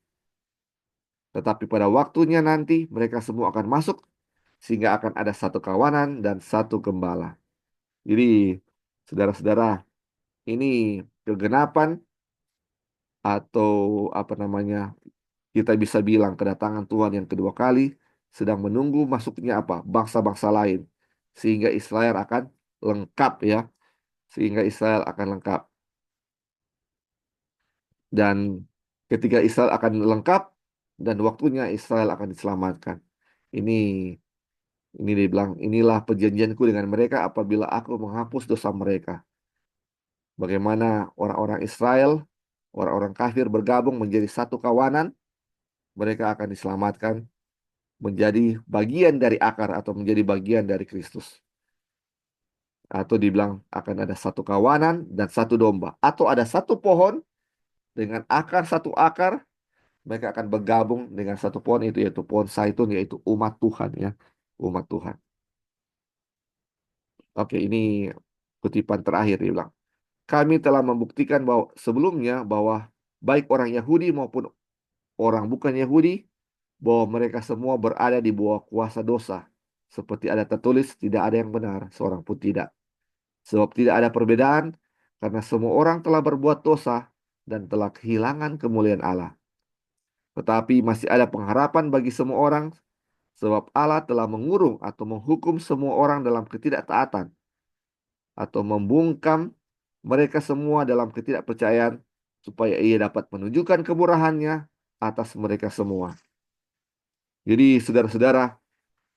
Tetapi pada waktunya nanti mereka semua akan masuk, sehingga akan ada satu kawanan dan satu gembala. Jadi, saudara-saudara, ini kegenapan atau apa namanya, kita bisa bilang kedatangan Tuhan yang kedua kali sedang menunggu masuknya apa? Bangsa-bangsa lain. Sehingga Israel akan lengkap ya. Sehingga Israel akan lengkap. Dan ketika Israel akan lengkap dan waktunya Israel akan diselamatkan. Ini ini dibilang, inilah perjanjianku dengan mereka apabila aku menghapus dosa mereka. Bagaimana orang-orang Israel, orang-orang kafir bergabung menjadi satu kawanan, mereka akan diselamatkan menjadi bagian dari akar atau menjadi bagian dari Kristus. Atau dibilang akan ada satu kawanan dan satu domba. Atau ada satu pohon dengan akar satu akar, mereka akan bergabung dengan satu pohon itu yaitu pohon zaitun, yaitu umat Tuhan ya. Umat Tuhan. Oke, ini kutipan terakhir dia bilang. Kami telah membuktikan bahwa sebelumnya bahwa baik orang Yahudi maupun orang bukan Yahudi, bahwa mereka semua berada di bawah kuasa dosa. Seperti ada tertulis, tidak ada yang benar, seorang pun tidak. Sebab tidak ada perbedaan, karena semua orang telah berbuat dosa dan telah kehilangan kemuliaan Allah. Tetapi masih ada pengharapan bagi semua orang, sebab Allah telah mengurung atau menghukum semua orang dalam ketidaktaatan, atau membungkam mereka semua dalam ketidakpercayaan, supaya ia dapat menunjukkan kemurahannya atas mereka semua. Jadi saudara-saudara,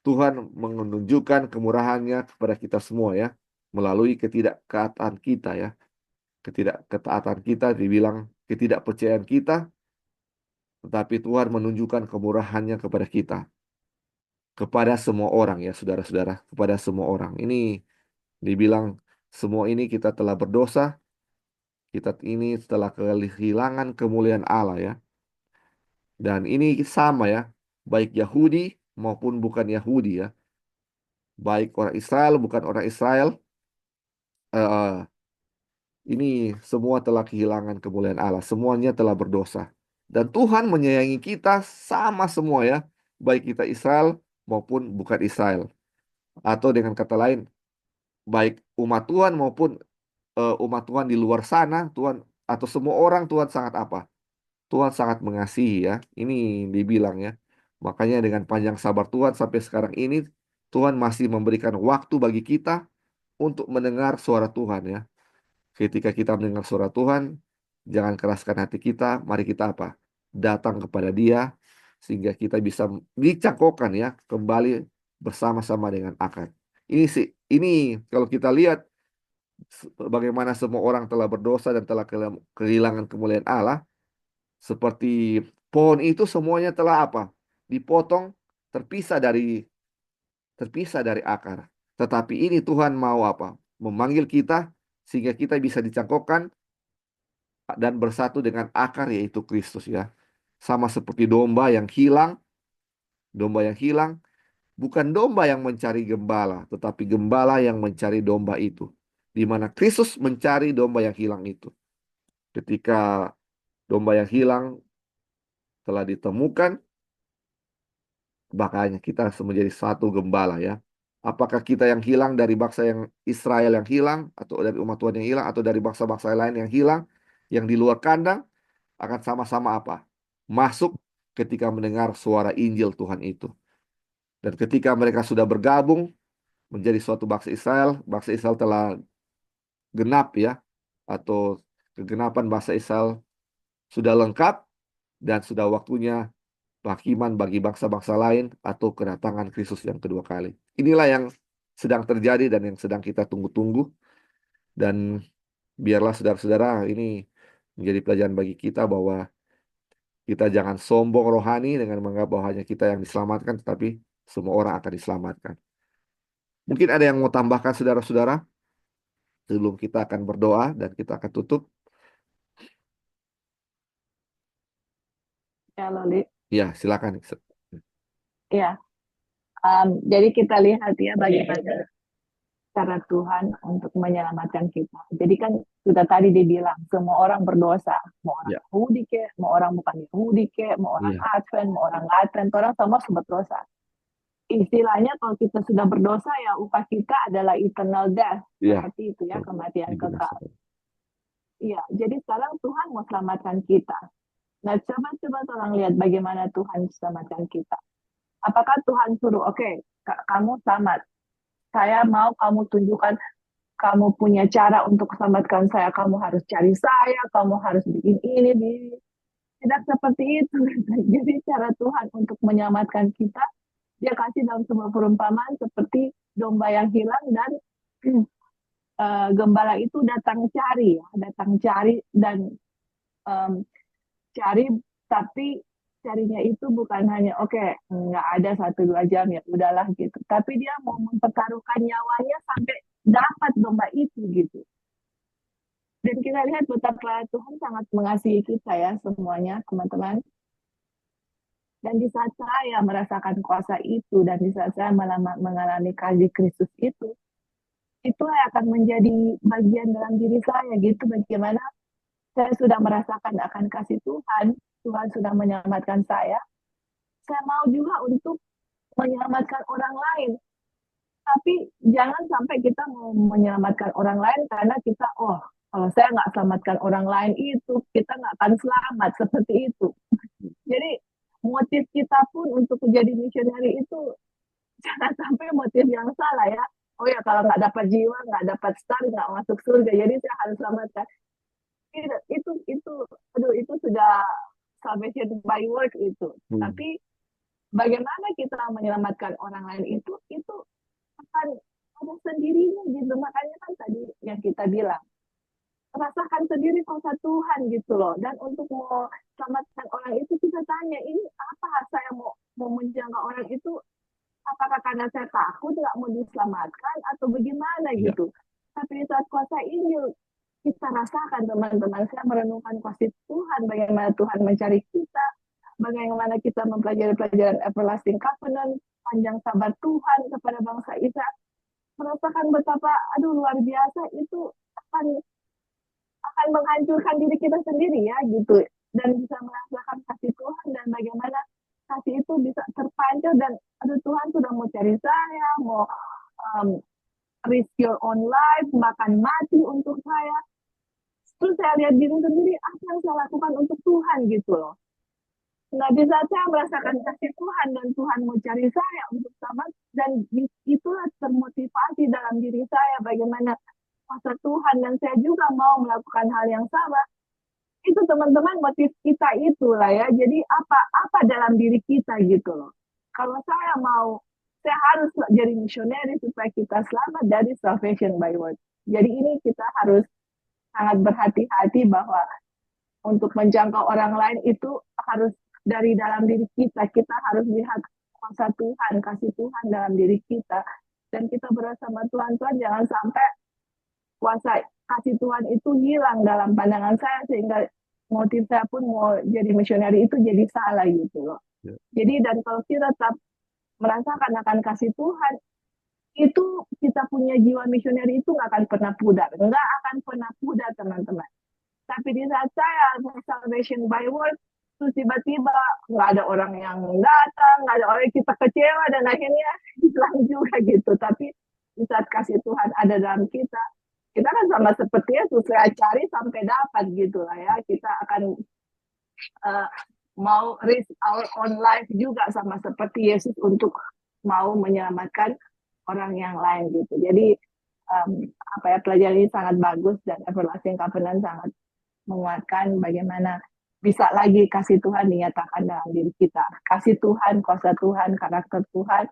Tuhan menunjukkan kemurahannya kepada kita semua ya, melalui ketidakketaatan kita ya. Ketidakketaatan kita dibilang ketidakpercayaan kita, tetapi Tuhan menunjukkan kemurahannya kepada kita. Kepada semua orang ya saudara-saudara, kepada semua orang. Ini dibilang semua ini kita telah berdosa, kita ini telah kehilangan kemuliaan Allah ya. Dan ini sama ya, baik Yahudi maupun bukan Yahudi ya. Baik orang Israel, bukan orang Israel, eh, ini semua telah kehilangan kemuliaan Allah. Semuanya telah berdosa. Dan Tuhan menyayangi kita sama semua ya. Baik kita Israel maupun bukan Israel. Atau dengan kata lain, baik umat Tuhan maupun umat Tuhan di luar sana, Tuhan atau semua orang Tuhan sangat apa? Tuhan sangat mengasihi ya. Ini dibilang ya. Makanya dengan panjang sabar Tuhan sampai sekarang ini, Tuhan masih memberikan waktu bagi kita untuk mendengar suara Tuhan ya. Ketika kita mendengar suara Tuhan, jangan keraskan hati kita, mari kita apa? Datang kepada Dia, sehingga kita bisa dicangkokkan ya, kembali bersama-sama dengan akar. Ini sih, ini kalau kita lihat bagaimana semua orang telah berdosa dan telah kehilangan kemuliaan Allah, seperti pohon itu semuanya telah apa? Dipotong, terpisah dari akar. Tetapi ini Tuhan mau apa? Memanggil kita sehingga kita bisa dicangkokkan dan bersatu dengan akar yaitu Kristus ya. Sama seperti domba yang hilang, bukan domba yang mencari gembala, tetapi gembala yang mencari domba itu. Di mana Kristus mencari domba yang hilang itu. Ketika domba yang hilang telah ditemukan, makanya kita harus menjadi satu gembala ya. Apakah kita yang hilang dari bangsa yang Israel yang hilang, atau dari umat Tuhan yang hilang, atau dari bangsa-bangsa lain yang hilang, yang di luar kandang, akan sama-sama apa? Masuk ketika mendengar suara Injil Tuhan itu. Dan ketika mereka sudah bergabung menjadi suatu bangsa Israel telah genap ya, atau kegenapan bangsa Israel sudah lengkap, dan sudah waktunya penghakiman bagi bangsa-bangsa lain atau kedatangan Kristus yang kedua kali. Inilah yang sedang terjadi dan yang sedang kita tunggu-tunggu. Dan biarlah saudara-saudara ini menjadi pelajaran bagi kita bahwa kita jangan sombong rohani dengan menganggap bahwa hanya kita yang diselamatkan, tetapi semua orang akan diselamatkan. Mungkin ada yang mau tambahkan saudara-saudara sebelum kita akan berdoa dan kita akan tutup. Ya, Loli. Ya, silakan. Ya, jadi kita lihat ya bagaimana cara Tuhan untuk menyelamatkan kita. Jadi kan sudah tadi dibilang semua orang berdosa, mau orang Ya, Yahudi ke, mau orang bukan Yahudi ke, mau orang iya, Advent, mau orang Advent, orang semua berdosa. Istilahnya kalau kita sudah berdosa ya upah kita adalah eternal death, iya. seperti itu ya, kematian kekal. Dibinasakan. Iya, jadi sekarang Tuhan mau selamatkan kita. Nah, coba-coba orang lihat bagaimana Tuhan selamatkan kita. Apakah Tuhan suruh, oke, kamu selamat. Saya mau kamu tunjukkan kamu punya cara untuk selamatkan saya. Kamu harus cari saya, kamu harus bikin ini. Tidak seperti itu. Jadi cara Tuhan untuk menyelamatkan kita, dia kasih dalam sebuah perumpamaan seperti domba yang hilang dan gembala itu datang cari, ya, datang cari dan um, cari, tapi carinya itu bukan hanya oke, nggak ada 1-2 jam ya udahlah gitu, tapi dia mau mempertaruhkan nyawanya sampai dapat domba itu gitu. Dan kita lihat betapa Tuhan sangat mengasihi kita ya semuanya teman-teman. Dan di saat saya merasakan kuasa itu dan di saat saya mengalami kasih Kristus itu, itu akan menjadi bagian dalam diri saya gitu. Bagaimana saya sudah merasakan akan kasih Tuhan, Tuhan sudah menyelamatkan saya mau juga untuk menyelamatkan orang lain. Tapi jangan sampai kita mau menyelamatkan orang lain karena kita, oh, kalau saya nggak selamatkan orang lain itu, kita nggak akan selamat, seperti itu. Jadi motif kita pun untuk menjadi misioneri itu jangan sampai motif yang salah ya. Oh ya, kalau nggak dapat jiwa, nggak dapat star, nggak masuk surga. Jadi saya harus selamatkan. Itu, aduh, itu sudah salvation by work itu. Hmm. Tapi bagaimana kita menyelamatkan orang lain itu akan ada sendirinya gitu. Makanya kan tadi yang kita bilang, rasakan sendiri kuasa Tuhan gitu loh. Dan untuk mau selamatkan orang itu kita tanya, ini apa saya mau menjangkau orang itu, apakah karena saya takut nggak mau diselamatkan atau bagaimana Ya. gitu. Tapi di saat kuasa Injil kita rasakan teman-teman, saya merenungkan kuasa Tuhan, bagaimana Tuhan mencari kita, bagaimana kita mempelajari pelajaran everlasting covenant, panjang sabar Tuhan kepada bangsa Israel, merasakan betapa aduh luar biasa itu akan akan menghancurkan diri kita sendiri ya gitu, dan bisa merasakan kasih Tuhan dan bagaimana kasih itu bisa terpancar dan aduh Tuhan sudah mau cari saya, mau um, risk your own life, makan mati untuk saya. Terus saya lihat diri sendiri apa yang saya lakukan untuk Tuhan gitu loh. Nah, di saat saya merasakan kasih Tuhan dan Tuhan mau cari saya untuk sama, dan itulah termotivasi dalam diri saya bagaimana kuasa Tuhan dan saya juga mau melakukan hal yang sama. Itu teman-teman motif kita itulah ya. Jadi apa dalam diri kita gitu loh. Kalau saya harus jadi misioneri supaya kita selamat dari salvation by word. Jadi ini kita harus sangat berhati-hati bahwa untuk menjangkau orang lain itu harus dari dalam diri kita. Kita harus lihat kuasa Tuhan, kasih Tuhan dalam diri kita. Dan kita bersama Tuhan, jangan sampai kuasa kasih Tuhan itu hilang dalam pandangan saya sehingga motif saya pun mau jadi misioneri itu jadi salah gitu loh. Ya. Jadi dan kalau kita tetap merasakan akan kasih Tuhan, itu kita punya jiwa misioneri itu nggak akan pernah pudar, nggak akan pernah pudar teman-teman. Tapi di saat saya salvation by word, terus tiba-tiba nggak ada orang yang datang, nggak ada orang yang kita kecewa dan akhirnya hilang juga gitu. Tapi di saat kasih Tuhan ada dalam kita kan sama seperti Yesus, saya cari sampai dapat gitu lah ya. Kita akan uh, mau risk our own life juga sama seperti Yesus untuk mau menyelamatkan orang yang lain gitu. Jadi pelajaran ini sangat bagus dan everlasting covenant sangat menguatkan bagaimana bisa lagi kasih Tuhan dinyatakan dalam diri kita. Kasih Tuhan, kuasa Tuhan, karakter Tuhan,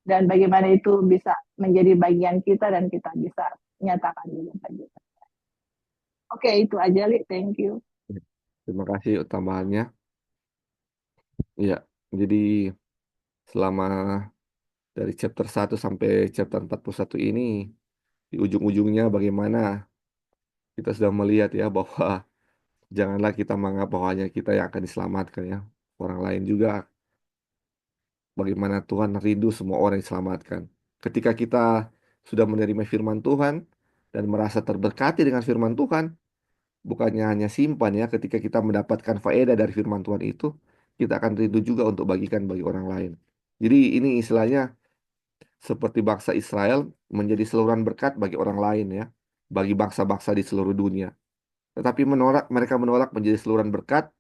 dan bagaimana itu bisa menjadi bagian kita dan kita bisa nyatakan juga bagi kita. Oke, itu aja, Li. Thank you. Terima kasih tambahannya. Ya, jadi selama dari chapter 1 sampai chapter 41 ini, di ujung-ujungnya bagaimana kita sudah melihat ya bahwa janganlah kita menganggap bahwa hanya kita yang akan diselamatkan ya. Orang lain juga, bagaimana Tuhan rindu semua orang diselamatkan. Ketika kita sudah menerima firman Tuhan dan merasa terberkati dengan firman Tuhan, bukannya hanya simpan ya, ketika kita mendapatkan faedah dari firman Tuhan itu, kita akan rindu juga untuk bagikan bagi orang lain. Jadi ini istilahnya seperti bangsa Israel menjadi saluran berkat bagi orang lain ya, bagi bangsa-bangsa di seluruh dunia. Tetapi mereka menolak menjadi saluran berkat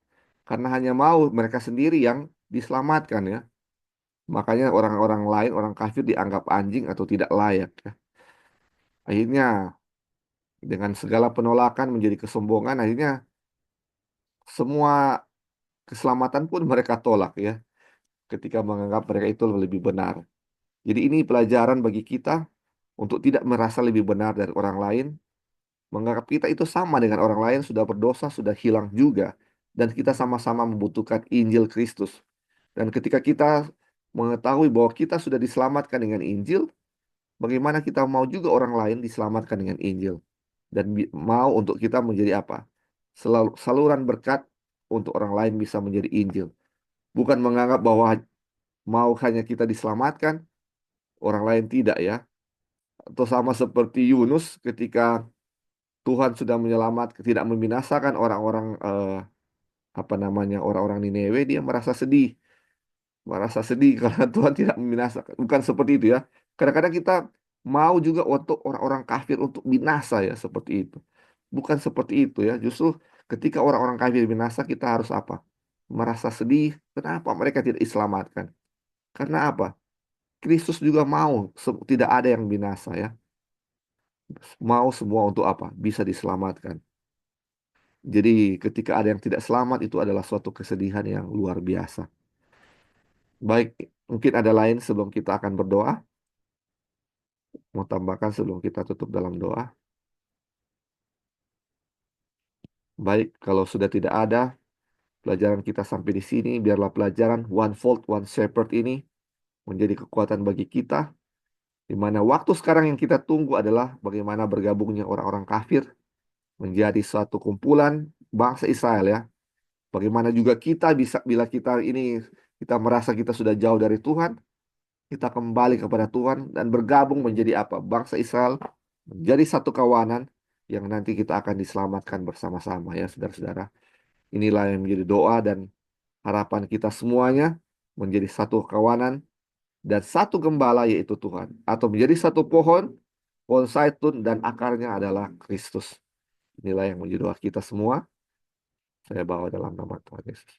karena hanya mau mereka sendiri yang diselamatkan ya. Makanya orang-orang lain, orang kafir dianggap anjing atau tidak layak ya. Akhirnya dengan segala penolakan menjadi kesombongan, akhirnya semua keselamatan pun mereka tolak ya, ketika menganggap mereka itu lebih benar. Jadi ini pelajaran bagi kita untuk tidak merasa lebih benar dari orang lain, menganggap kita itu sama dengan orang lain, sudah berdosa, sudah hilang juga, dan kita sama-sama membutuhkan Injil Kristus. Dan ketika kita mengetahui bahwa kita sudah diselamatkan dengan Injil, bagaimana kita mau juga orang lain diselamatkan dengan Injil, dan mau untuk kita menjadi apa? Saluran berkat untuk orang lain bisa menjadi Injil. Bukan menganggap bahwa mau hanya kita diselamatkan, orang lain tidak ya. Atau sama seperti Yunus ketika Tuhan sudah menyelamatkan, tidak membinasakan orang-orang apa namanya orang-orang Niniwe, dia merasa sedih karena Tuhan tidak membinasakan. Bukan seperti itu ya. Kadang-kadang kita mau juga untuk orang-orang kafir untuk binasa ya seperti itu. Bukan seperti itu ya. Justru ketika orang-orang kafir binasa kita harus apa? Merasa sedih. Kenapa mereka tidak diselamatkan? Karena apa? Kristus juga mau tidak ada yang binasa ya. Mau semua untuk apa? Bisa diselamatkan. Jadi ketika ada yang tidak selamat itu adalah suatu kesedihan yang luar biasa. Baik, mungkin ada lain sebelum kita akan berdoa. Mau tambahkan sebelum kita tutup dalam doa. Baik, kalau sudah tidak ada pelajaran kita sampai di sini, biarlah pelajaran One Fold, One Shepherd ini menjadi kekuatan bagi kita, di mana waktu sekarang yang kita tunggu adalah bagaimana bergabungnya orang-orang kafir menjadi suatu kumpulan bangsa Israel ya. Bagaimana juga kita bisa, bila kita ini, kita merasa kita sudah jauh dari Tuhan, kita kembali kepada Tuhan dan bergabung menjadi apa? Bangsa Israel, menjadi satu kawanan yang nanti kita akan diselamatkan bersama-sama ya saudara-saudara. Inilah yang menjadi doa dan harapan kita semuanya menjadi satu kawanan dan satu gembala yaitu Tuhan. Atau menjadi satu pohon zaitun dan akarnya adalah Kristus. Inilah yang menjadi doa kita semua. Saya bawa dalam nama Tuhan Yesus.